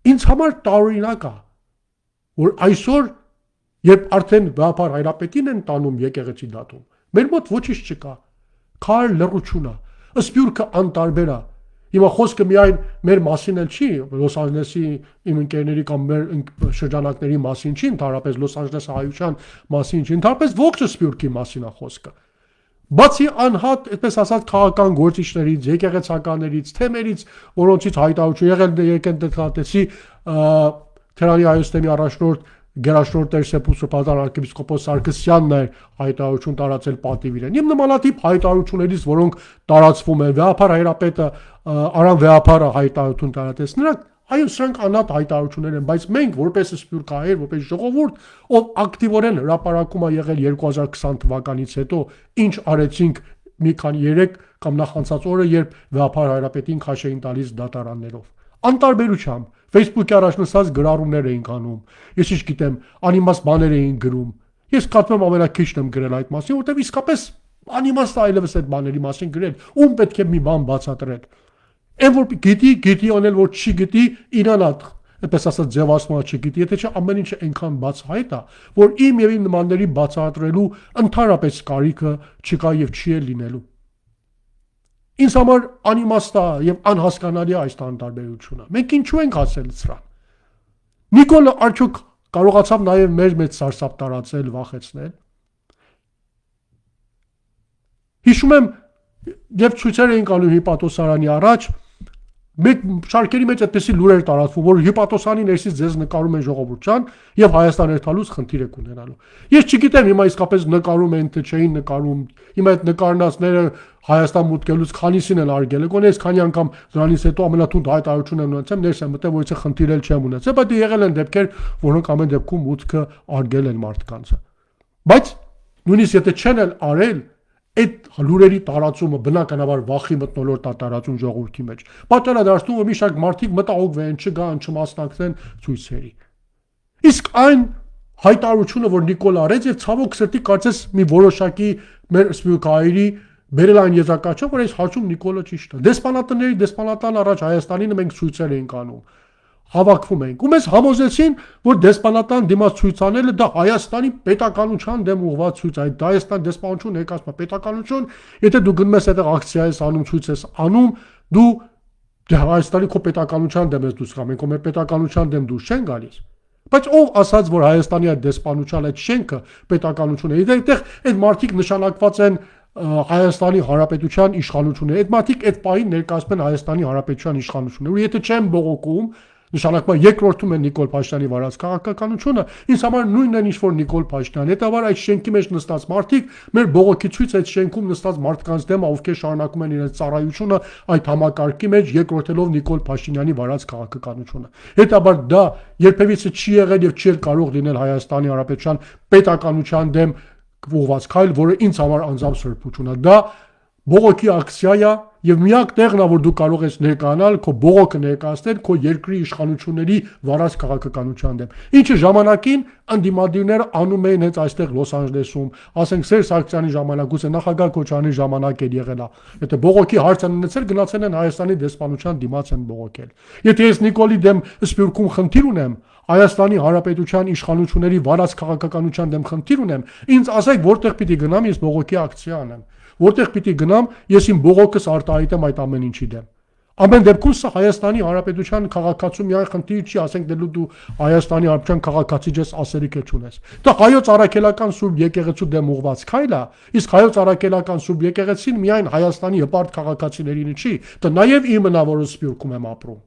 Ինձ համար տարօրինակ է, որ այսօր, երբ արդեն Վեհապար Հայրապետին են տանում եկեղեցի դատում, մեր մոտ ոչինչ չկա, քար լռություն է, Սփյուռքը անտարբեր է։ Հիմա խոսքը միայն մեր մասին էլ չի, Լոս Անջելեսի իմ ընկերների կամ մեր շրջանակների մասին չի, ընդհանրապես Լոս Անջելեսի հայության մասին չի, ընդհանրապես ողջ Սփյուռքի մասին է խոսքը։ Բացի անհատ, այդպես ասած, քաղաքական գործիչներից, եկեղեցականներից, թեմերից, որոնցից հայտարարություն եղել եկեն դեպի Թերանի Հայոց թեմի առաջնորդ Գերաշնորհ Տեր Սեփուսոպատան arczepiskopos Սարգսյանն էր հայտարարություն տարածել պատիվ իրեն։ Իմ նմանատիպ հայտարարություններից, որոնք տարածվում են, Վեհապար Հայրապետը Արամ Վեհապարը հայտարարություն տարածեց, նրանք այո, սրանք անհատ հայտարարություններ են, բայց մենք որպես սփյուռքահայեր, որպես ժողովուրդ, ով ակտիվորեն հրապարակում ա եղել 2020 թվականից հետո, ինչ արեցինք մի քանի 3 կամ նախանցած օրը, երբ Վեհապար Հայրապետին քաշ էին տալիս դատարաններով։ Անտարբերությամբ Facebook-ի առաջ նստած գրառումներ էինք անում։ Ես ինչ գիտեմ, անիմաստ բաներ էինք գրում։ Ես կարծում եմ ամենաքիչն եմ գրել այդ մասին, որտեղ իսկապես անիմաստ այլևս այդ բաների մասին գրել, ում պետք է մի բան բացատրել։ Այն որ գիտի անել, որ չի գիտի, իրանա, այդպես ասած ձևացնողը չգիտի, եթե չէ ամեն ինչը այնքան բացահայտ է, որ իմ եւ իմ նմանների բացատրելու ընդհանրապես կարիքը չկա եւ չի էլ լինելու։ Ինձ համար անիմաստ է եւ անհասկանալի է այս տարբերությունը։ Մենք ինչու ենք հասել սրան։ Նիկոլը արդյոք կարողացավ նաեւ մեր մեծ սարսափ տարածել, վախեցնել։ Հիշում եմ, երբ ցույցեր էինք անում հիպատոսարանի առաջ, մեկ շարքերի մեջ այդպեսի լուրեր տարածվում, որ հիպատոսանի ներսից ձեզ նկարում են ժողովրդյան եւ Հայաստան երթալուց խնդիր եք ունենալու։ Ես չգիտեմ հիմա իսկապես նկարում են թե չէին նկարում։ Հիմա այդ նկարնացները Հայաստան մուտքելուց քանիսին են արգել, գոնե ես քանի անգամ դրանից հետո ամենաթունդ հայտարարություն եմ ունեցել, ներս եմ մտել, որ իցե խնդիր էլ չեմ ունեցել, բայց եղել են դեպքեր, որոնք ամեն դեպքում մուտքը արգել են մարդկանց։ Բայց նույնիսկ եթե չեն էլ արել, այդ լուրերի տարածումը բնականաբար վախի մթնոլորտ տարածում ժողովրդի մեջ։ Պատճառ է դարձնում, որ մի շարք մարդիկ մտահոգվեն, չգան, չմասնակցեն ցույցերի։ Իսկ այն հայտարարությունը, որ Նիկոլ արեց եւ ցավոք սրտի կարծես մի որոշակի մեր սփյուռքահայերի բերել այն եզրակացը, որ այս հարցում Նիկոլը ճիշտ է։ Դեսպանատան առաջ Հայաստանին մենք ցույցեր էինք անում, հավաքվում էինք։ Ու մեզ համոզեցին, որ դեսպանատան դիմաց ցույցանելը դա Հայաստանի պետականության դեմ ուղղված ցույց է։ Այդ Հայաստան դեսպանություն եկած պետականություն, եթե դու գնում ես այդտեղ ակցիա ես անում, ցույց ես անում, դու Հայաստանի քո պետականության դեմ ես դուրս գա, մենք մեր պետականության դեմ դուրս չեն գալիս։ Բայց ով ասաց, որ Հայաստանի այդ դեսպանության այդ շենքը պետականություն է։ Այդտեղ այդ մարդիկ նշանակված են Հայաստանի Հանրապետության իշխանությունը։ Այդ մարդիկ այդ պահին ներկայացնում են Հայաստանի Հանրապետության իշխանությունը։ Ու եթե չեն բողոքում, Նշանակում է երկրորդում է Նիկոլ Փաշինյանի վարած քաղաքականությունը, ինձ համար նույնն է ինչ որ Նիկոլ Փաշինյանը։ Հետաբար այդ շենքի մեջ նստած մարդիկ մեր բողոքի ցույց այդ շենքում նստած մարդկանց դեմ, ովքեր շարունակում են իրենց ծառայությունը այդ համակարգի մեջ, երկրորդելով Նիկոլ Փաշինյանի վարած քաղաքականությունը։ Հետաբար դա երբևիցե չի եղել եւ չի կարող լինել Հայաստանի Հանրապետության պետականության դեմ ուղղված քայլ, որը ինձ համար անձամբ սրբություն է։ Դա բողոքի ակցիա է եւ միակ տեղն է, որ դու կարող ես ներկայանալ քո բողոքը ներկայացնել քո երկրի իշխանությունների վարած քաղաքականության դեմ։ Ինչը ժամանակին անդիմադիրները անում էին հենց այստեղ Լոս Անջելեսում, ասենք Սերժ Սարգսյանի ժամանակ, գուցե նախագահ Քոչարյանի ժամանակ էր եղել է։ Եթե բողոքի հարց են ունեցել, գնացել են Հայաստանի դեսպանության դիմաց են բողոքել։ Եթե ես Նիկոլի դեմ Սփյուռքում խնդիր ունեմ, Հայաստանի Հանրապետության իշխանությունների վարած քաղաքականության դեմ խնդիր ունեմ, ինձ ասեք որտեղ պիտի գնամ, ես բողոքի ակցիա անեմ։ Որտեղ պիտի գնամ, ես իմ բողոքս արտահայտեմ այդ ամեն ինչի դեմ։ Ամեն դեպքում սա Հայաստանի Հանրապետության քաղաքացու միայն խնդիր չի, ասենք դու Հայաստանի Հանրապետության քաղաքացի ես ասելիք չունես։ Դա հայոց առաքելական Սուրբ եկեղեցու դեմ ուղված քայլ է, իսկ հայոց առաքելական Սուրբ եկեղեցին միայն Հայաստանի հպարտ քաղաքացիներին չի, դա նաև իմն է, որ Սփյուռքում եմ ապրում։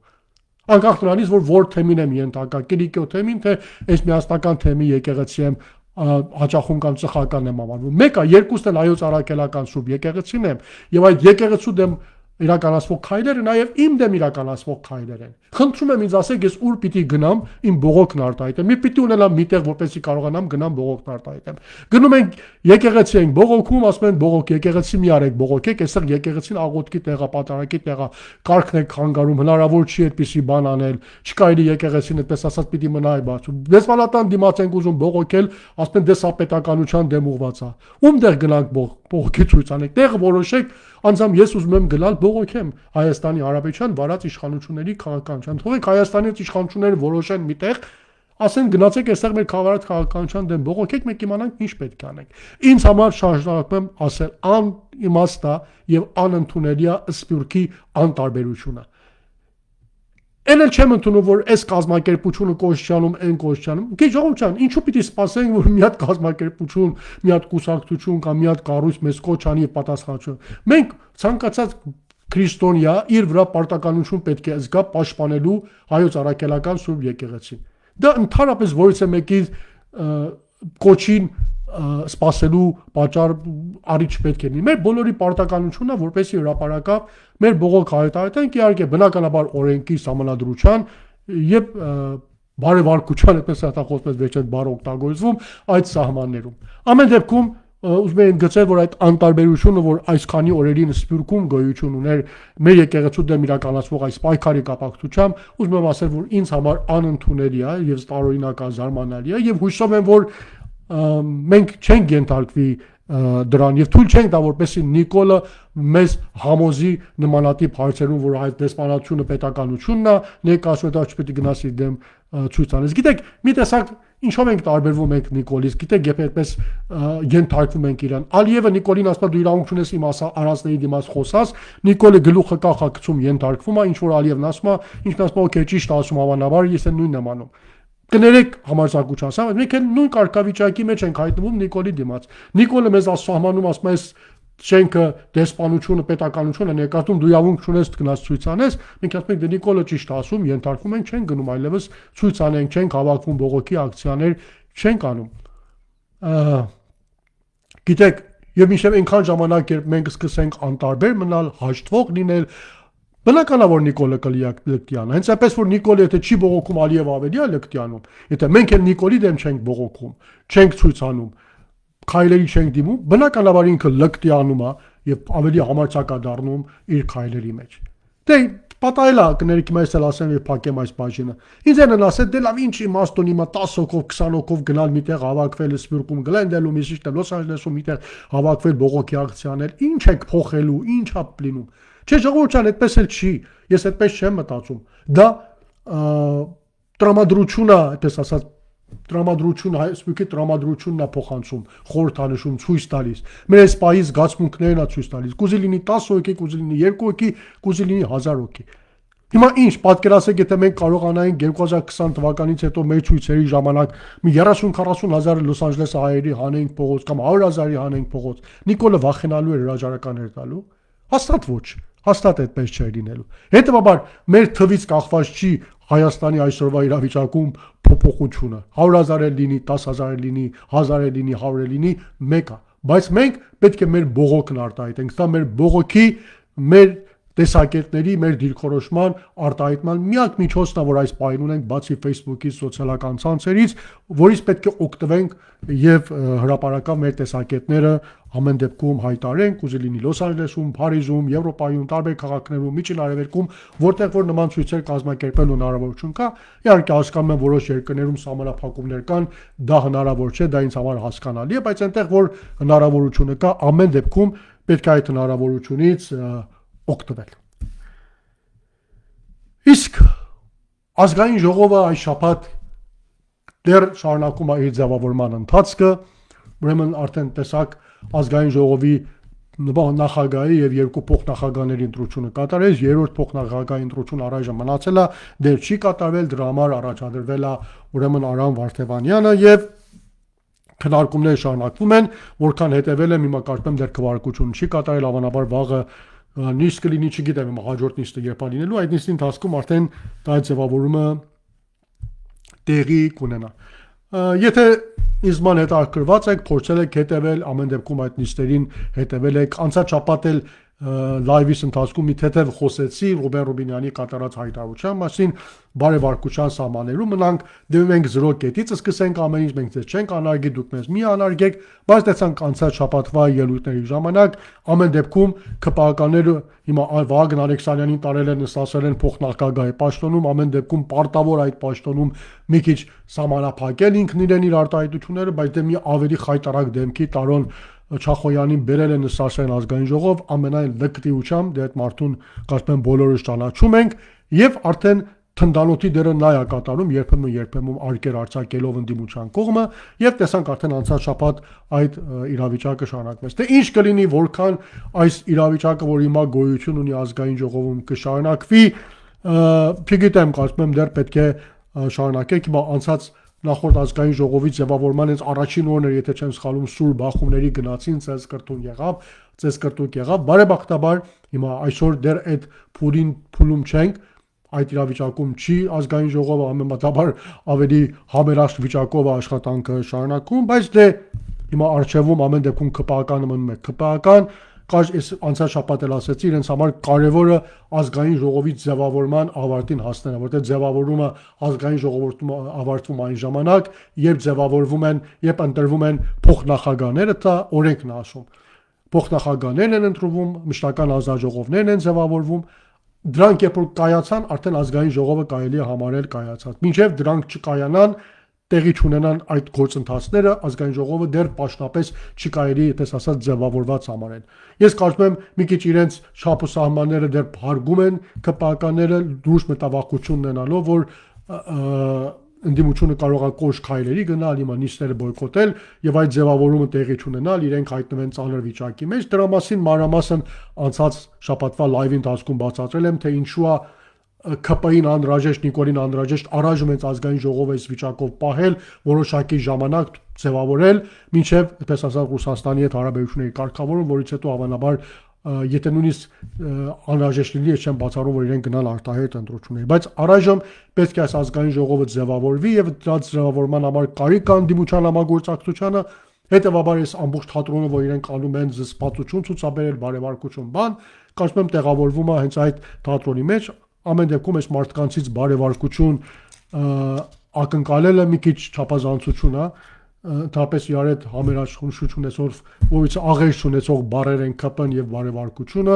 Անկախ նրանից, որ թեմին եմ ենթակա, Կիլիկիո թեմին, թե այս միասնական թեմի եկեղեցի եմ հաճախում կամ ծխական եմ համարվում։ Մեկը երկուսն էլ հայոց առաքելական Սուրբ եկեղեցին եմ եւ այդ եկեղեցու դեմ իրականացվող քայլերը նաև իմ դեմ իրականացվող քայլեր են։ Խնդրում եմ ինձ ասեք, ես ուր պիտի գնամ իմ բողոքն արտահայտեմ։ Մի պիտի ունենամ միտեղ, որպեսզի կարողանամ գնամ բողոքն արտահայտեմ։ Գնում ենք եկեղեցի ենք բողոքում, ասում են բողոք եկեղեցի մի արեք բողոքեք, այստեղ եկեղեցին աղոթքի տեղա, պատարագի տեղա, կարգն է խանգարում, հնարավոր չի այդպիսի բան անել, չկարելի եկեղեցին այդպես ասած պիտի մնա այ բացում։ Դեսպանատան դիմաց ենք ուզում բողոքել, ասում են դե սա պետականության դեմ ուղված է։ Ում դեղ գնանք բողոքի ցույց անենք, տեղը որոշեք, անձամբ ես ուզում եմ գնալ բողոքեմ Հայաստանի Հանրապետության վարած իշխանությունների քաղաքականության։ Թողեք Հայաստանի իշխանությունները որոշեն միտեղ, ասեն գնացեք այստեղ մեր քաղաքականության դեմ բողոքեք, մենք իմանանք ինչ պետք է անենք։ Ինձ համար շարունակում եմ ասել անիմաստ է եւ անընդունելի է Սփյուռքի անտարբերությունը։ Էլ չեմ ընդունում, որ այս կազմակերպությունը կոչանում են կոչանում։ Գե ժողովուրդ, ինչու պիտի սպասենք, որ մի հատ կազմակերպություն, մի հատ կուսակցություն կամ մի հատ կառույց մեզ կոչանի եւ պատասխանատվություն։ Մենք ցանկացած քրիստոնյա իր վրա պարտականություն պետք է զգա պաշտպանելու հայոց առաքելական Սուրբ եկեղեցին։ Դա ընդհանրապես որից է մեկի կոչին սпасելու պատճառ արիչ պետք է լինի։ Մեր բոլորի պարտականությունն է, որպեսզի հրապարակավ մեր բողոք հայտարարենք, իհարկե բնականաբար օրենքի սահմանադրության եւ բարեվարկության, այդպես հատախոսպես վերջերս բառ օգտագործվում այդ սահմաններում։ Ամեն դեպքում ուզում եմ գծել, որ այդ անտարբերությունը, որ այսքանի օրերին Սփյուռքում գոյություն ուներ մեր եկեղեցու դեմ իրականացվող այս պայքարի կապակցությամբ, ուզում եմ ասել, որ ինձ համար անընդունելի է եւ տարօրինակ զարմանալի է եւ հույսով եմ, որ մենք չենք ենթարկվի դրան եւ թույլ չենք տա, որպեսզի Նիկոլը մեզ համոզի նմանատիպ հարցերում, որ այդ դեսպանատությունը պետականությունն է, ներկայացնում դա չպետք է գնաս իր դեմ ցույց անես։ Գիտեք, մի տեսակ ինչով ենք տարբերվում ենք Նիկոլից, գիտեք, երբ այդպես ենթարկվում ենք իրան։ Ալիևը Նիկոլին ասում է դու իրավունք ունես իմ առանցների դիմաց խոսած, Նիկոլը գլուխը կախակցում ենթարկվում է, ինչ որ Ալիևն ասում է, ինչն ասում է, օքեյ, ճիշտ ասում հավանաբար, ես էլ նույնն եմ անում։ Կներեք համարձակության, սա մենք էլ նույն կարգավիճակի մեջ ենք հայտնվում Նիկոլի դիմաց։ Նիկոլը մեզ սահմանում ասում է, շենքը դեսպանությունը, պետականությունը ներկայացնում, դու իրավունք չունես գնաց ցույց անես, մենք ասում ենք դե Նիկոլը ճիշտ ասում, ենթարկվում ենք, չենք գնում այլևս ցույց անենք, չենք հավաքվում բողոքի ակցիաներ, չենք անում։ Գիտեք, եւ միշտ այնքան ժամանակ երբ մենք սկսենք անտարբեր մնալ, հաշտվող լինել, բնական է որ Նիկոլը կլկտիանա։ Հենց այնպես որ Նիկոլը եթե չի բողոքում, Ալիև ավելի է լկտիանում։ Եթե մենք էլ Նիկոլի դեմ չենք բողոքում, չենք ցույց անում, քայլերի չենք դիմում, բնականաբար ինքը լկտիանում է եւ ավելի համարձակ է դառնում իր քայլերի մեջ։ Դե պատահել է կներեք հիմա ես էլ ասեմ եւ փակեմ այս բաժինը։ Ինձ են ասել դե լավ ինչ իմաստուն հիմա 10 հոգով 20 հոգով գնալ միտեղ հավաքվել Սփյուռքում, Գլենդելում, իսկ Լոս Անջելեսում միտեղ հավաքվել բողոքի ակցիաներ, ինչ եք փոխելու, ինչ է լինում։ Չէ, ժողովուրդ ջան, այդպես էլ չի։ Ես այդպես չեմ մտածում։ Դա տրամադրություն է, այդպես ասած, տրամադրություն, Սփյուռքի տրամադրությունն է փոխանցում, խորհրդանշում, ցույց տալիս։ Մեր այս պահի զգացմունքներն է ցույց տալիս։ Կուզի լինի 10 հոգի, կուզի լինի 2 հոգի, կուզի լինի 1000 հոգի։ Հիմա ինչ, պատկերացեք, եթե մենք կարողանայինք 2020 թվականից հետո մեր ցույցերի ժամանակ մի 30-40 հազար Լոս Անջելես հայերի հանենք փողոց կամ 100,000-ի հանենք փողոց, Նիկոլը վախենալու էր հրաժարականներ տալու։ Հաստատ ոչ, հաստատ այդպես չէ լինելու։ Հետևաբար մեր թվից կախված չի Հայաստանի այսօրվա իրավիճակում փոփոխությունը 100,000 էլ լինի, 10,000 էլ լինի, 1,000 էլ լինի, 100 էլ լինի, մեկ է, բայց մենք պետք է մեր բողոքն արտահայտենք, դա մեր բողոքի, մեր տեսակետների, մեր դիրքորոշման արտահայտման միակ միջոցն է, որ այս պահին ունենք, բացի Facebook-ից, սոցիալական ցանցերից, որից պետք է օգտվենք եւ հրապարակավ մեր տեսակետները ամեն դեպքում հայտարենք, ուզի լինի Լոս Անջելեսում, Փարիզում, Եվրոպայում, տարբեր քաղաքներում, Միջին Արևելքում, որտեղ որ նման ցույցեր կազմակերպելու հնարավորություն կա, իհարկե հասկանում եմ որոշ երկրներում սահմանափակումներ կան, դա հնարավոր չէ, դա ինձ համար հասկանալի է, բայց այնտեղ որ հնարավորությունը կա, ամեն դեպքում պետք է այդ հնարավորությունից օգտվել։ Իսկ ազգային ժողովը այս շաբաթ դեռ շարունակում է իր ձևավորման ընթացքը, ուրեմն արդեն տեսակ ազգային ժողովի նախագահի եւ երկու փոխնախագահների ընտրությունը կատարեց, երրորդ փոխնախագահի ընտրությունը առայժմ մնացել է, դեռ չի կատարվել, դրա համար առաջադրվել է ուրեմն Արամ Վարդևանյանը եւ քննարկումները շարունակվում են, որքան հետեւել եմ, հիմա կարծում եմ դեռ քվեարկություն չի կատարել, հավանաբար վաղը նիստ կլինի, չգիտեմ, հիմա հաջորդ նիստը երբ է լինելու, այդ նիստի ընթացքում արդեն դա ձևավորումը տեղի կունենա։ Եթե իզման հետաքրքրված եք, փորձել եք հետևել, ամեն դեպքում այդ նիստերին հետևել եք, անցած շաբաթ էլ լայվից ընթացքում մի թեթև խոսեցի Ռուբեն Ռուբինյանի կատարած հայտարարության մասին, բարեվարկության սահմաններում մնանք, դեպի մենք 0 կետից սկսենք ամեն ինչ, մենք ձեզ չենք անարգի, դուք մեզ մի անարգեք, բայց տեսանք անցած շաբաթվա ելույթների ժամանակ, ամեն դեպքում ԿՊԱ-ականները հիմա Վահագն Ալեքսանյանին տարել են, նստացել են փոխնախագահի պաշտոնում, ամեն դեպքում պարտավոր այդ պաշտոնում մի քիչ սահմանափակել ինքն իրեն իր արտահայտությունները, բայց դե մի ավելի խայտարակ դեմքի Տարոն Չախոյանին բերել են նստացել ազգային ժողով ամենայն լկտիությամբ, դե այդ մարդուն կարծում եմ բոլորս ճանաչում ենք եւ արդեն թնդանոթի դերը նա է կատարում երբեմն արկեր արձակելով ընդդիմության կողմը եւ տեսանք արդեն անցած շաբաթ այդ իրավիճակը շարունակվեց։ Դե ինչ կլինի, որքան այս իրավիճակը, որ հիմա գոյություն ունի ազգային ժողովում կշարունակվի, չգիտեմ, կարծում եմ դեռ պետք է շարունակենք, հիմա անցած նախորդ ազգային ժողովի ձևավորման հենց առաջին օրն էր, եթե չեմ սխալվում, սուր բախումների գնացին, ծես կրտուկ եղավ, բարեբախտաբար հիմա այսօր դեռ այդ փուլում չենք, այդ իրավիճակում չի ազգային ժողովը համեմատաբար ավելի համերաշխ վիճակով աշխատանքը շարունակում, բայց դե հիմա արժևում ամեն դեպքում ԿՊԱ-ականը մնում է ԿՊԱ-ական, այս անցած շաբաթ էլ ասեցի, իրենց համար կարևորը ազգային ժողովի ձևավորման ավարտին հասնելն է, որտեղ ձևավորումը ազգային ժողովրդում ավարտվում այն ժամանակ, երբ ձևավորվում են, երբ ընտրվում են փոխնախագահները, դա օրենքն է ասում։ Փոխնախագահներն են ընտրվում, մշտական ազգաժողովներն են ձևավորվում, դրանք երբ որ կայացան, արդեն ազգային ժողովը կարելի է համարել կայացած։ Մինչև դրանք չկայանան, տեղի չունենան այդ գործընթացները, ազգային ժողովը դեռ պաշտոնապես չի կարելի, այդպես ասած, ձևավորված համարել։ Ես կարծում եմ մի քիչ իրենց չափ ու սահմանները դեռ փարգում են ԿՊԱ-ականները դուրս մտավախություն ունենալով, որ ընդդիմությունը կարող է կոշտ քայլերի գնալ, հիմա նիստերը բոյկոտել եւ այդ ձևավորումը տեղի չունենալ, իրենք հայտնվեն ծանր վիճակի մեջ։ Դրա մասին մանրամասն անցած շաբաթվա լայվի ընթացքում բացատրել եմ, թե ինչու է ԿՊ-ին անհրաժեշտ, Նիկոլին անհրաժեշտ առայժմ այս ազգային ժողովը այս վիճակով պահել, որոշակի ժամանակ ձևավորել, մինչև, այդպես ասած, Ռուսաստանի հետ հարաբերությունների կարգավորում, որից հետո հավանաբար եթե նույնիսկ անհրաժեշտ լինի, ես չեմ բացառում, որ իրեն գնալ արտահայտ ընտրությունների, բայց առայժմ պետք է այս ազգային ժողովը ձևավորվի եւ դրա ձևավորման համար կարիք կա ընդդիմության համագործակցությանը, հետեւաբար այս ամբողջ թատրոնը, որ իրենք անում են զսպվածություն ցուցաբերել, բարեվարկություն, բան, կարծում եմ տեղավորվում է հենց այդ թատրոնի մեջ, ամեն դեպքում այս մարդկանցից բարեվարկություն ակնկալելը մի քիչ չափազանցություն է, ընդհանրապես իրար հետ համերաշխություն ունեցող, որից աղերս ունեցող բառեր են ԿՊ-ն եւ բարեվարկությունը,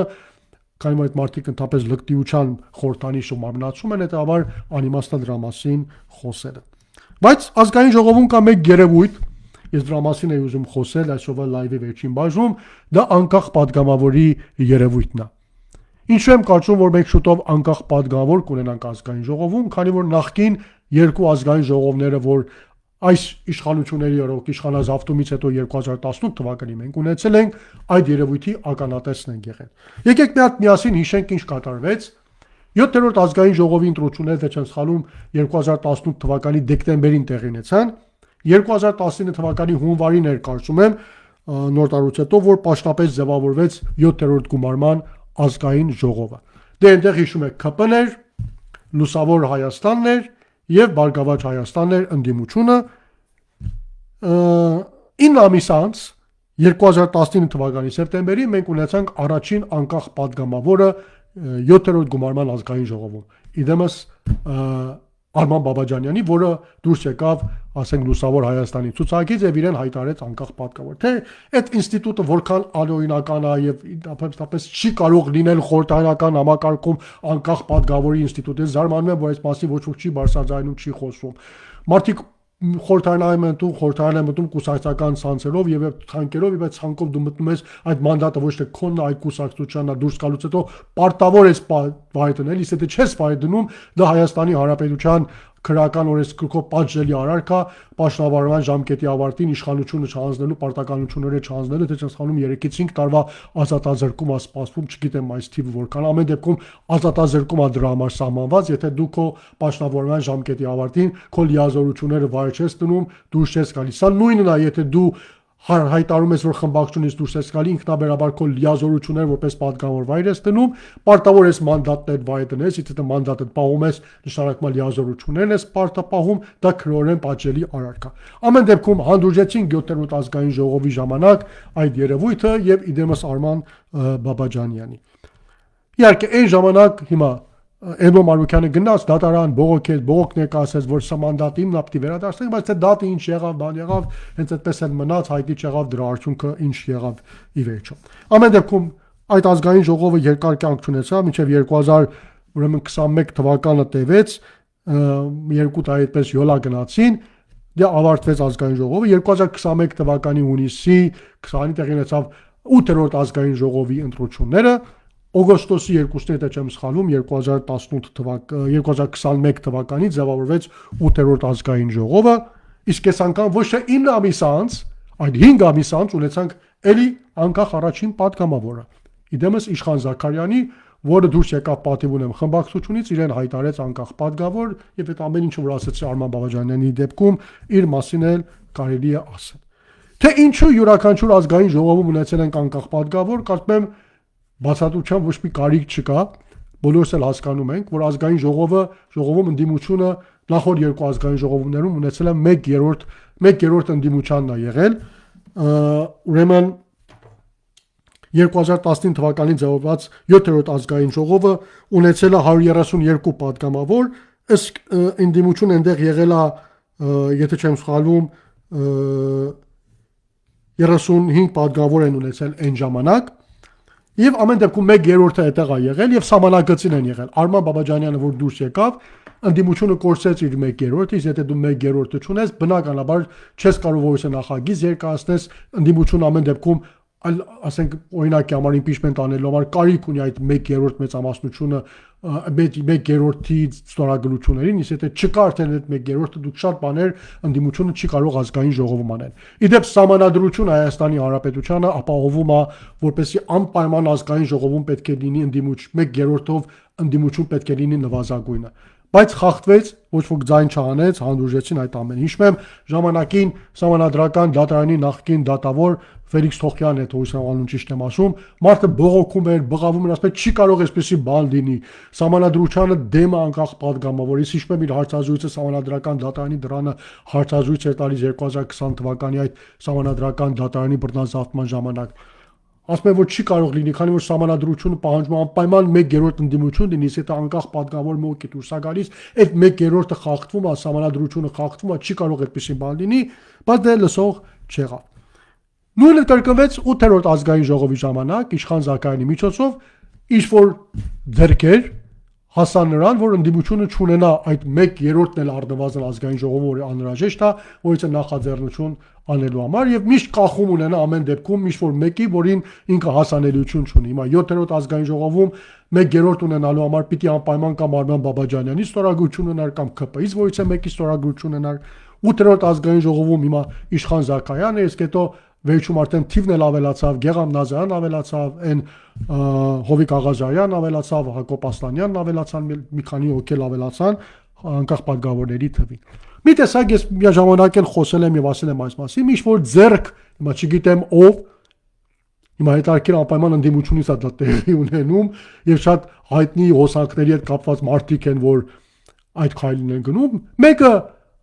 քանի որ այդ մարդիկ ընդհանրապես լկտիության խորհրդանիշը մարմնացում են, հետաբար անիմաստ է դրա մասին խոսելը։ Բայց ազգային ժողովում կա մեկ երևույթ, ես դրա մասին եմ ուզում խոսել այսօրվա լայվի վերջին բաժնում, դա անկախ падգամավորի երևույթն է։ Ինչու եմ կարծում, որ մենք շուտով անկախ падգամավոր կունենանք ազգային ժողովում, քանի որ նախկին երկու ազգային ժողովները, որ այս իշխանությունների օրոք իշխանազավթումից հետո 2018 թվականին մենք ունեցել ենք, այդ երևույթի ականատեսն են եղել։ Եկեք մի հատ միասին հիշենք ինչ կատարվեց 7-րդ ազգային ժողովի ընտրությունները, թե չեմ սխալվում, 2018 թվականի դեկտեմբերին տեղի ունեցան, 2019 թվականի հունվարին էր կարծում եմ, նոր տարուց հետո, որ պաշտոնապես ձևավորվեց 7-րդ գումարման ազգային ժողովը։ Դե այնտեղ հիշում եք ԿՊ-ն էր, Լուսավոր Հայաստանն էր եւ Բարգավաճ Հայաստանն էր ընդդիմությունը 9 ամիս անց 2019 թվականի սեպտեմբերի մենք ունեցանք առաջին անկախ падգամավորը 7-րդ գումարման ազգային ժողովում իդեմս Արման Բաբաջանյանի, որը դուրս եկավ, ասենք Լուսավոր Հայաստանի ցուցակից եւ իրեն հայտարարեց անկախ падգամավոր։ Թե այդ ինստիտուտը որքան անօրինական է եւ իդապես չի կարող լինել խորհրդարանական համակարգում անկախ падգամավորի ինստիտուտը, զարմանում եմ, որ այս մասի ոչ ոք չի բարձրաձայնում, չի խոսում։ Մարդիկ խորհրդարան են մտնում կուսակցական ցանցերով եւ ցանկերով եւ այդ ցանկով դու մտնում ես այդ մանդատը ոչ թե քոնն այդ կուսակցությանն դուրս գալուց հետո պարտավոր ես վայր դնել, իսկ եթե չես վայր դնում, դա Հայաստանի Հանրապետության քրեական օրենսգրքով պատժելի արարք է, պաշտոնավարման ժամկետի ավարտին իշխանությունը չհանձնելու, պարտականությունները չհանձնելու, թե չանցանում 3-ից 5 տարվա ազատազրկում է սպասվում, չգիտեմ այս թիվը որքան, ամեն դեպքում ազատազրկում է դրա համար սահմանված, եթե դու քո պաշտոնավարման ժամկետի ավարտին քո լիազորությունները վայր չես դնում, դուրս չես գալիս։ Սա նույնն է, եթե դու հայտարարում ես, որ խմբակցությունից դուրս ես գալի, ինքնաբերաբար քո լիազորությունները որպես падգամավոր վայր ես դնում, պարտավոր ես մանդատներ վայր դնես, եթե դու մանդատը պահում ես, նշանակում լիազորություններն ես պարտապահում, դա քրորեն պատժելի արարք է։ Ամեն դեպքում հանդուրժեցին 7-րդ ազգային ժողովի ժամանակ այդ երևույթը եւ իդեմս Արման Բաբաջանյանի։ Իհարկե այն ժամանակ հիմա Էդո Մարուկյանը գնաց դատարան բողոք ներկայացրեց, որ սա մանդատը իմն ապտի վերադարձնենք, բայց թե դատը ինչ եղավ, բան եղավ, հենց այդպես էլ մնաց, հայտնի չեղավ դրա արդյունքը ինչ եղավ ի վերջո։ Ամեն դեպքում այդ ազգային ժողովը երկար կյանք ունեցավ, մինչև 2021 թվականը տևեց, 2 տարի այդպես յոլա գնացին, դե ավարտվեց ազգային ժողովը, 2021 թվականի հունիսի 20-ի տեղի ունեցավ 8-րդ ազգային ժողովի ընտրությունները, օգոստոսի 2-ին, եթե չեմ սխալվում, 2021 թվականից ձևավորվեց 8-րդ ազգային ժողովը, իսկ այս անգամ ոչ թե 9 ամիս անց, այլ 5 ամիս անց ունեցանք էլի անկախ առաջին падգամավորը։ Իդեմս Իշխան Զաքարյանի, որը դուրս եկավ պատիվ ունեմ խմբակցությունից, իրեն հայտարարեց անկախ падգամավոր եւ այդ ամեն ինչը որ ասացի Արման Բաբաջանյանի դեպքում իր մասին էլ կարելի է ասել։ Թե ինչու յուրաքանչյուր ազգային ժողովում ունեցել ենք անկախ падգամավոր, կարծում եմ բացատրության ոչ մի կարիք չկա, բոլորս էլ հասկանում ենք, որ ազգային ժողովում ընդդիմությունը նախորդ 2 ազգային ժողովներում ունեցել է 1/3 ընդդիմությանն է եղել, ուրեմն 2019 թվականին ձևավորված 7-րդ ազգային ժողովը ունեցել է 132 падգամավոր, ըստ ընդդիմություն այնտեղ եղել է, եթե չեմ սխալվում, 35 падգամավոր են ունեցել այն ժամանակ, եւ ամեն դեպքում 1/3-ը այդտեղ է եղել եւ սահմանագծին են եղել։ Արման Բաբաջանյանը որ դուրս եկավ, ընդդիմությունը կորցրեց իր 1/3-ը, իսկ եթե դու 1/3-ը չունես, բնականաբար չես կարող որևէ նախագիծ երկարացնես, ընդդիմությունը ամեն դեպքում ասենք օրինակի համար impeachment անելու համար կարիք ունի այդ 1/3 մեծամասնությունը 1/3-ի ստորագրություններին, իսկ եթե չկա արդեն այդ 1/3-ը, դու շատ բաներ ընդդիմությունը չի կարող ազգային ժողովում անել։ Իդեպ սահմանադրությունը Հայաստանի Հանրապետությանը ապահովում է, որպեսզի անպայման ազգային ժողովում պետք է լինի ընդդիմություն 1/3-ով ընդդիմություն պետք է լինի նվազագույնը։ Բայց խախտվեց, ոչ ոք ձայն չհանեց, հանդուրժեցին այդ ամենը։ Հիշում եմ ժամանակին Սահմանադրական դատարանի նախկին դատավոր Ֆելիքս Թոխյանն է, թողնանուն ճիշտ եմ ասում, մարդը բողոքում էր, բղավում էր, ասում էր, չի կարող այսպեսի բան լինի։ Սահմանադրությանը դեմ է անկախ падգամավորից, հիշում եմ իր հարցազրույցը Սահմանադրական դատարանի դրանը հարցազրույց էր տալիս 2020 թվականի այդ Սահմանադրական դատարանի բռնազավթման ժամանակ։ Ասում եմ, որ չի կարող լինի, քանի որ սահմանադրությունը պահանջում է անպայման 1/3 ընդդիմություն լինի, եթե անկախ падգամավոր մոկի դուրս է գալիս, այդ 1/3-ը խախտվում է, սահմանադրությունը խախտվում է, չի կարող այդպեսի բան լինի, բայց դե լսող չեղավ։ Նույնը կրկնվեց 8-րդ ազգային ժողովի ժամանակ Իշխան Զաքարյանի միջոցով, ինչ որ ձեռքեր հասան նրան, որ ընդդիմությունը չունենա այդ 1/3-ն էլ առնվազն ազգային ժողովը, որը անհրաժեշտ է, որից է նախաձեռնություն անելու համար եւ միշտ կախում ունենա ամեն դեպքում ինչ որ մեկի, որին ինքը հասանելիություն չունի։ Հիմա 7-րդ ազգային ժողովում 1/3 ունենալու համար պիտի անպայման կամ Արման Բաբաջանյանի ստորագրություն ունենար կամ ԿՊ-ից որից է մեկի ստորագրություն ունենար։ 8-րդ ազգային ժողովում հիմա Իշխան Զաքարյանը, իսկ հետո վերջում արդեն թիվն էլ ավելացավ, Գեգամ Նազարյան ավելացավ, այն Հովիկ Աղազարյան ավելացավ, Հակոբ Ասլանյանն ավելացան, մի քանի հոգի ավելացան անկախ падգամավորների թվին։ Մի տեսակ ես միաժամանակ էլ խոսել եմ եւ ասել եմ այս մասին, ինչ որ ձեռք, հիմա չգիտեմ ով, հիմա հետարքեր անպայման ընդդիմությունից է դա տեղի ունենում եւ շատ հայտնի հոսանքների հետ կապված մարդիկ են, որ այդ քայլին են գնում, մեկը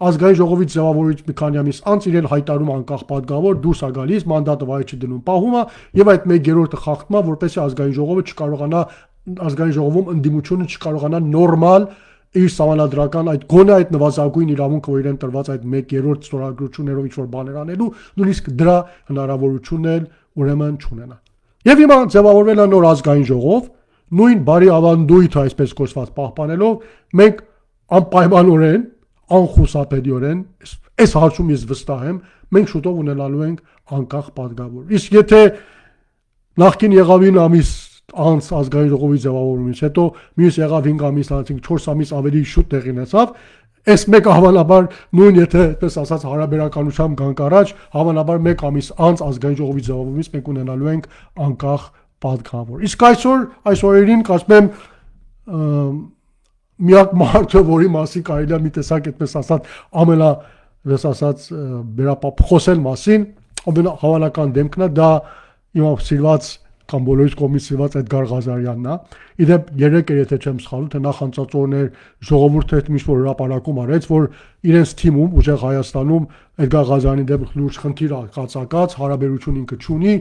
ազգային ժողովից ձևավորիչ մի քանի ամիս անց իրեն հայտարարում անկախ падգավոր դուրս է գալիս, մանդատը վայր չդնում, պահում է եւ այդ 1/3-ը խախտում է, որպեսզի ազգային ժողովը չկարողանա ազգային ժողովում ընդդիմությունը չկարողանա նորմալ իր սահմանադրական այդ գոնե այդ նվազագույն իրավունքը, որ իրեն տրված այդ 1/3 ստորագրություններով ինչ-որ բաներ անելու, նույնիսկ դրա հնարավորությունն էլ ուրեմն չունենա։ Եվ հիմա ձևավորվել է նոր ազգային ժողով, նույն բարի ավանդույթը այսպես կոչված պահպանելով, մենք անպայմանորեն, անխուսափելիորեն, այս հարցում ես վստահ եմ, մենք շուտով ունենալու ենք անկախ падգավոր։ Իսկ եթե նախկին եղավ 9 ամիս անց ազգային ժողովի ձևավորումից հետո մյուս եղավ 5 ամիս, այսինքն 4 ամիս ավելի շուտ տեղի ունեցավ, այս մեկը հավանաբար նույն եթե այդպես ասած հարաբերականությամբ գանք առաջ, հավանաբար 1 ամիս անց ազգային ժողովի ձևավորումից մենք ունենալու ենք անկախ падգավոր։ Իսկ այս օրերին կարծում եմ միակ մարդը, որի մասին կարելի է մի տեսակ այդպես ասած ամենապես ասած վերապահ մասին, հավանական դեմքն է դա իմ սիրված կամ բոլորիս կողմից սիրված Էդգար Ղազարյանն է։ Իդեպ 3 էր, եթե չեմ սխալվում, թե նախանցած օրներ ժողովուրդը հետ ինչ-որ հրապարակում արեց, որ իրենց թիմում ուժեղ Հայաստանում Էդգար Ղազարյանի դեպ լուրջ խնդիր կացակած, հարաբերություն ինքը չունի,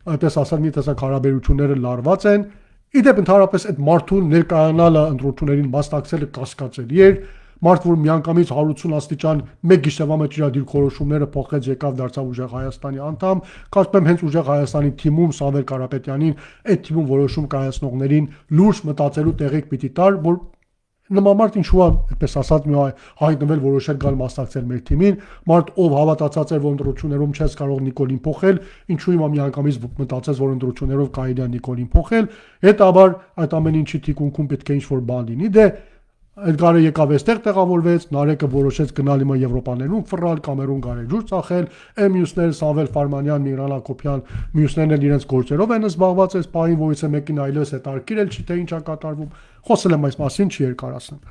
այդպես ասած մի տեսակ հարաբերությունները լարված են։ Իդեպ ընդհանրապես այդ մարդուն ներկայանալը ընտրություններին մասնակցելը կասկածելի էր, մարդ որ միանգամից 180 աստիճան մեկ գիշերվա մեջ իր դիրքորոշումները փոխեց, եկավ դարձավ ուժեղ Հայաստանի անդամ, կարծում եմ հենց ուժեղ Հայաստանի թիմում Սամվել Կարապետյանին, այդ թիմում որոշում կայացնողներին լուրջ մտածելու տեղիք պիտի տար, որ նման մարդ ինչու է այդպես ասած հայտնվել որոշել գալ մասնակցել մեր թիմին, մարդ ով հավատացած էր, որ ընտրություններում չես կարող Նիկոլին փոխել, ինչու հիմա միանգամից մտածեց, որ ընտրություններով կարելի է Նիկոլին փոխել, հետաբար այդ ամեն ինչի թիկունքում պետք է ինչ-որ բան լինի, դե Էդգարը եկավ այստեղ տեղավորվեց, Նարեկը որոշեց գնալ հիմա Եվրոպաներում ֆռալ, Կամերուն գարեջուր ծախել, մյուսները Սամվել Ֆարմանյան, Միգրան Հակոբյան, մյուսներն էլ իրենց գործերով են զբաղված, այս պահին որից է մեկին այլևս հետարքիր էլ չի թե ինչ է կատարվում, խոսել եմ այս մասին, չի երկարացնեմ։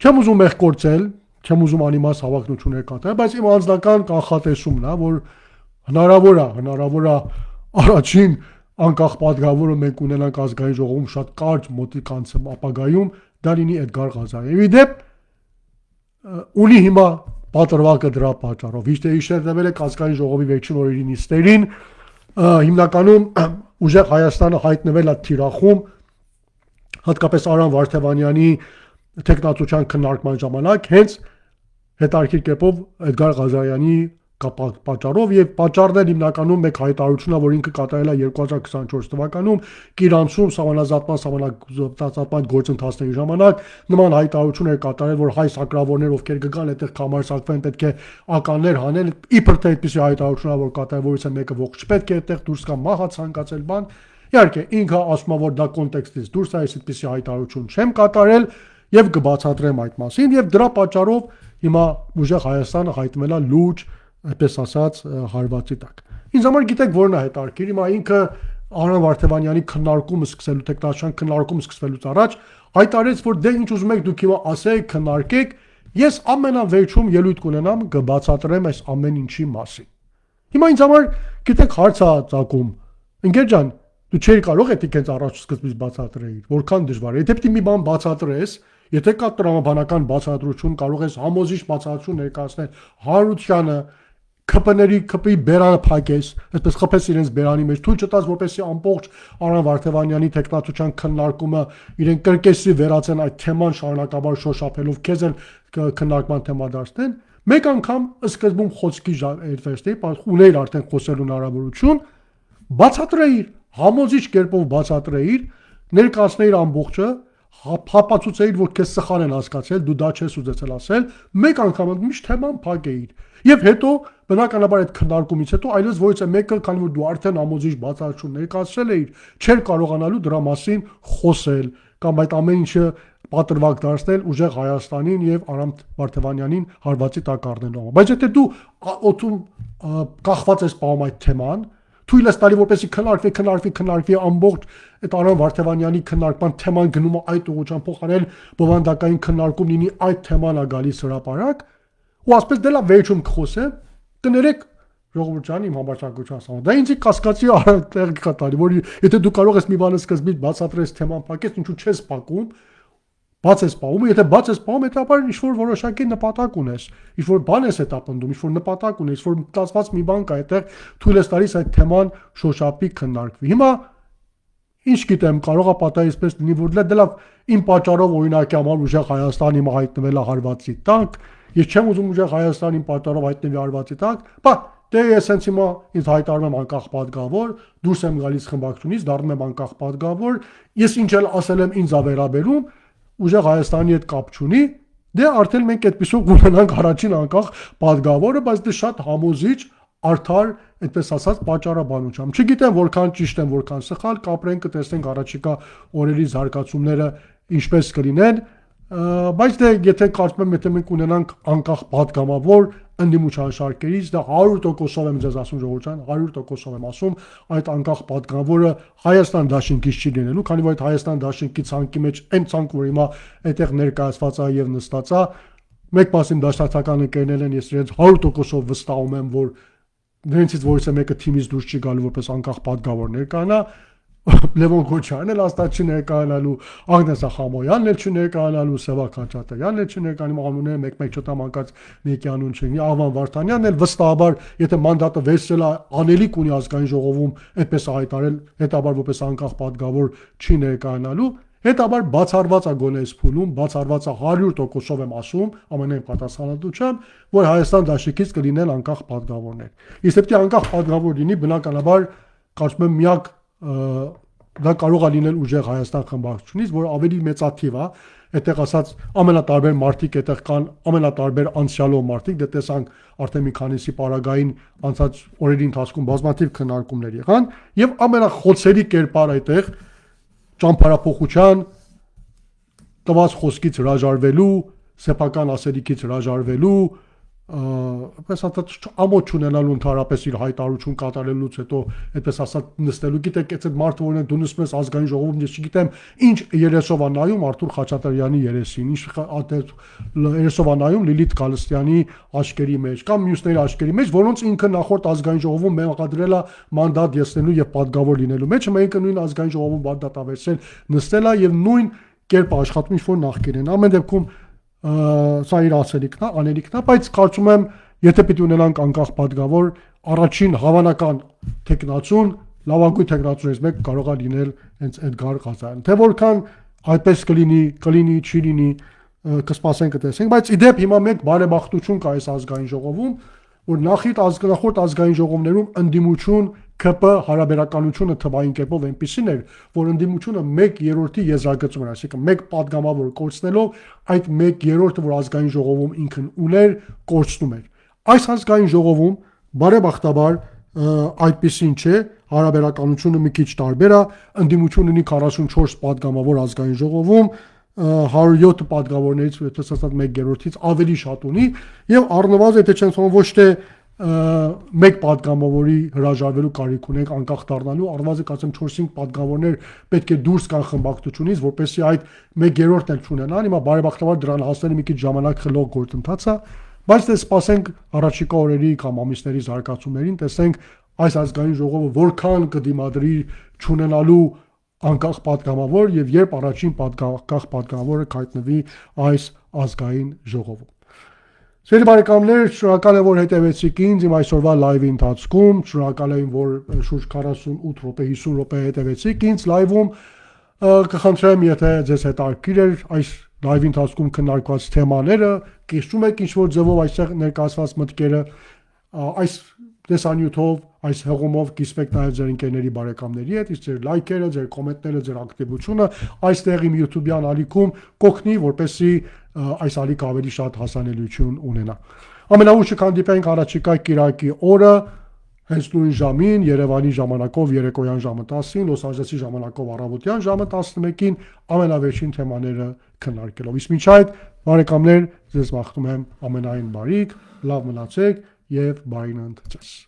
Չեմ ուզում մեղկորցել, չեմ ուզում անիմաստ հավակնություններ կատարել, բայց իմ անձնական կանխատեսումն է, որ հնարավոր է առաջին անկախ падգավորը մենք ունենանք ազգային ժողովում շատ կարճ մոտիկ ապագայում դա լինի Էդգար Ղազարյանը։ Իդեպ ունի հիմա պատրվակը դրա պատճառով։ Հիշել եք ազգային ժողովի վերջին օրերի նիստերին, հիմնականում ուժեղ Հայաստանը հայտնվել է թիրախում, հատկապես Արամ Վարդևանյանի տեխնատության քննարկման ժամանակ, հենց հետարքիր կերպով Էդգար Ղազարյանի պատճառով եւ պատճառն էլ հիմնականում մեկ հայտարարությունն է, որ ինքը կատարել է 2024 թվականում Կիրանցում սահմանազատման գործընթացների ժամանակ նման հայտարարություն էր կատարել, որ հայ սակրավորներ ովքեր կգան այդտեղ կամարսակվեն, պետք է ականներ հանեն, իբր թե այդպիսի հայտարարություն է, որ կատարել, որից է մեկը ողջ չպետք է այդտեղ դուրս գա մահա ցանկացել բան։ Իհարկե ինքը ասում է, որ դա կոնտեքստից դուրս է, այդպիսի հայտարարություն չեմ կատարել եւ կբացատրեմ այդ մասին եւ դրա պատճառով հիմա ուժեղ Հայաստանը հայտնվել է լուրջ այդպես ասած հարվածի տակ։ Ինձ համար գիտեք որն է հետարքիր, հիմա ինքը Արամ Վարդևանյանի քննարկումը սկսելու տեխնատության քննարկումը սկսվելուց առաջ հայտարարեց, որ դե ինչ ուզում եք դուք հիմա ասեք, քննարկեք, ես ամենավերջում ելույթ կունենամ կբացատրեմ այս ամեն ինչի մասին։ Հիմա ինձ համար գիտեք հարց է ծագում, ընկեր ջան, դու չէի կարող էդիկ հենց առաջ սկզբից բացատրեիր, որքան դժվար է։ Եթե պետք է մի բան բացատրես, եթե կա տրամաբանական բացատրություն, կարող ես համոզիչ բացատրություն ներկայացնել Հարությանը, ԿՊ-ի բերանը փակես, այսպես խփես իրենց բերանի մեջ, թույլ չտաս, որպեսզի ամբողջ Արամ Վարդևանյանի տեխնատության քննարկումը իրեն կրկեսի վերածեն այդ թեման շարունակաբար շոշափելով, քեզ էլ քննարկման թեմա դարձնեն, մեկ անգամ սկզբում խոսքի վերստեի, ուներ արդեն խոսելու հնարավորություն, բացատրեիր, համոզիչ կերպով բացատրեիր, ներկայացնեիր ամբողջը, հապացուցեիր, որ քեզ սխալ են հասկացել, դու դա չես ուզեցել ասել, մեկ անգամ միշտ թեման փակեիր։ Եվ հետո բնականաբար այդ քննարկումից հետո այլևս որից է մեկը, քանի որ դու արդեն ամոզիչ բացատրություն ներկայացրել էիր, չէր կարողանալու դրա մասին խոսել կամ այդ ամեն ինչը պատրվակ դարձնել ուժեղ Հայաստանին եւ Արամ Վարդևանյանին հարվածի տակ առնելու։ Բայց եթե դու օդում կախված ես պահում այդ թեման, թույլ ես տալի, որպեսզի քննարկվի ամբողջ այդ Արամ Վարդևանյանի քննարկման թեման գնում է այդ ուղղությամբ փոխարել բովանդակային քննարկում լինի այդ թեման է գալիս հրապարակ, ու ասպես դե լավ վերջում կխոսեմ, կներեք ժողովուրդ ջան իմ համարձակության ասում։ Դա ինձ կասկածի տեղ կտալի, որ եթե դու կարող ես մի բանը սկզբից բացատրես թեման փակես, ինչու չես փակում, բաց ես սպառում, եթե բաց ես սպառում, հետաբար ինչ-որ որոշակի նպատակ ունես, ինչ-որ բան ես հետապնդում, ինչ-որ նպատակ ունես, ինչ-որ մտածված մի բան կա, այդտեղ թույլ ես տալիս այդ թեման շոշափի քննարկվի։ Հիմա ինչ գիտեմ, կարող է պատահի այսպես լինի, որ դե լավ, իմ պատճառով օրինակ համար ուժեղ Հայաստան հիմա հայտնվել է հարվածի տակ, ես չեմ ուզում ուժեղ Հայաստան իմ պատճառով հայտնվի հարվածի տակ, բա դե ես հենց հիմա ինձ հայտարարում եմ անկախ պատգավոր, դուրս եմ գալիս խմբակցությունից, դառնում եմ անկախ պատգավոր, ես ինչ էլ ասել եմ ինձ ա վերաբերում, ուժեղ Հայաստանի հետ կապ չունի, դե արդեն մենք այդպեսով ունենանք առաջին անկախ պատգավորը, բայց դե շատ համոզիչ, արդար, այդպես ասած, պատճառաբանությամբ։ Չգիտեմ որքան ճիշտ են, որքան սխալ, կապրենք, կտեսնենք առաջիկա օրերի զարգացումները ինչպես կլինեն, բայց դե եթե կարծում եմ, եթե մենք ունենանք անկախ պատգամավոր ընդդիմության շարքերից, դա 100%-ով եմ ձեզ ասում ժողովրդյան, 100%-ով եմ ասում, այդ անկախ պատգամավորը Հայաստան դաշինքից չի լինելու, քանի որ այդ Հայաստան դաշինքի ցանկի մեջ այն ցանկը, որ հիմա այդտեղ ներկայացված է եւ նստած է, մեկ մասին դաշնակցական ընկերներն են, ես իրենց 100%-ով վստահում եմ, որ նրանցից որևէ մեկը թիմից դուրս չի գալու որպես անկախ պատգավոր ներկայանա, Լևոն Քոչարյանն էլ հաստատ չի ներկայանալու, Ագնես Ախամոյանն էլ չի ներկայանալու, Սևակ Խաչատրյանն էլ չի ներկայանալու, անունները մեկ-մեկ չտամ անկած մեկի անուն չունի, Աղվան Վարդանյանն էլ վստահաբար, եթե մանդատը վերցրել է, անելիք ունի ազգային ժողովում, այդպես է հայտարարել, հետաբար որպես անկախ պատգավոր չի ներկայանալու, հետաբար բացառված է գոնե փուլում, բացառված է 100%-ով եմ ասում, ամենայն պատասխանատվությամբ, որ Հայաստան դաշինքից կլինեն անկախ պատգավորներ։ Իսկ եթե անկախ պատգավոր լինի, բնականաբար կարծում եմ միակ դա կարող է լինել ուժեղ Հայաստան խմբակցությունից, որ ավելի մեծաթիվ է, այդտեղ ասած ամենատարբեր մարդիկ այդտեղ կան, ամենատարբեր անցյալով մարդիկ, դե տեսանք արդեն մի քանիսի պարագային անցած օրերի ընթացքում բազմաթիվ քննարկումներ եղան, եւ ամենախոցերի կերպար այդտեղ ճամփարափոխության տված խոսքից հրաժարվելու, սեփական ասելիքից հրաժարվելու, այդպես ասած ամոթ չունենալու ընդհանրապես իր հայտարարություն կատարելուց հետո այդպես ասած նստելու, գիտեք, այդ մարդը որն դու նստում ես ազգային ժողովում, ես չգիտեմ ինչ երեսով է նայում Արթուր Խաչատրյանի երեսին, ինչ երեսով է նայում Լիլիթ Գալստյանի աչքերի մեջ կամ մյուսների աչքերի մեջ, որոնց ինքը նախորդ ազգային ժողովում մեղադրել է մանդատ եսնելու եւ պատգավոր լինելու մեջ, մեկը նույն ազգային ժողովում մանդատ ավերցել նստել է եւ նույն կերպ աշխատում ինչ որ նախկինն ամեն դեպքում սա իր ասելիքն է, անելիքն է, բայց կարծում եմ, եթե պիտի ունենանք անկախ պատգավոր, առաջին հավանական տեխնացուն, լավագույն տեխնացուներից մեկը կարող է լինել հենց Էդգար Ղազարյանը։ Թե որքան այդպես կլինի, չի լինի, կսպասենք կտեսնենք, բայց իդեպ հիմա մեկ բարեբախտություն կա այս ազգային ժողովում, որ նախորդ ազգային ժողովներում ընդդիմություն ԿՊ հարաբերականությունը թվային կերպով այնպիսին էր, որ ընդդիմությունը 1/3-ի եզրագծում էր, այսինքն մեկ պատգամավոր կորցնելով այդ 1/3-ը, որ ազգային ժողովում ինքն ուներ, կորցնում էր։ Այս ազգային ժողովում բարեբախտաբար այդպիսին չէ, հարաբերականությունը մի քիչ տարբեր է, ընդդիմությունը ունի 44 պատգամավոր ազգային ժողովում, 107 պատգավորներից այդպես ասած 1/3-ից ավելի շատ ունի եւ առնվազն եթե չեմ ասում ոչ թե մեկ պատգամավորի հրաժարվելու կարիք ունենք անկախ դառնալու, առնվազն ասեմ 4-5 պատգամավորներ պետք է դուրս գան խմբակցությունից, որպեսզի այդ 1/3-ն էլ չունենան, հիմա բարեբախտաբար դրան հասնելը մի քիչ ժամանակ խլող գործընթաց է, բայց դե սպասենք առաջիկա օրերի կամ ամիսների զարգացումներին, տեսնենք այս ազգային ժողովը որքան կդիմադրի չունենալու անկախ պատգամավոր եւ երբ առաջին անկախ պատգամավորը կհայտնվի այս ազգային ժողովում։ Սիրելի բարեկամներ, շնորհակալ եմ որ հետևեցիք ինձ իմ այսօրվա լայվի ընթացքում, շնորհակալ եմ որ շուրջ 48 րոպե 50 րոպե հետևեցիք ինձ լայվում, կխնդրեմ եթե ձեզ հետաքրքիր էր այս լայվի ընթացքում քննարկված թեմաները, կիսում եք ինչ-որ ձևով այստեղ ներկայացված մտքերը, այս տեսանյութով, այս հղումով կիսվեք նաև ձեր ընկերների բարեկամների հետ, իսկ ձեր լայքերը, ձեր կոմենտները, ձեր ակտիվությունը այստեղ իմ YouTube-յան ալիքում կօգնի, որպեսզի այս ալիքը ավելի շատ հասանելիություն ունենա։ Ամենաուշը կհանդիպենք առաջիկա կիրակի օրը հենց նույն ժամին, Երևանի ժամանակով երեկոյան ժամը 10-ին, Լոս Անջելեսի ժամանակով առավոտյան ժամը 11-ին ամենավերջին թեմաները քննարկելով։ Իսկ մինչ այդ, բարեկամներ, ձեզ մաղթում եմ ամենայն բարիք, լավ մնացեք եւ բարին ընթացք։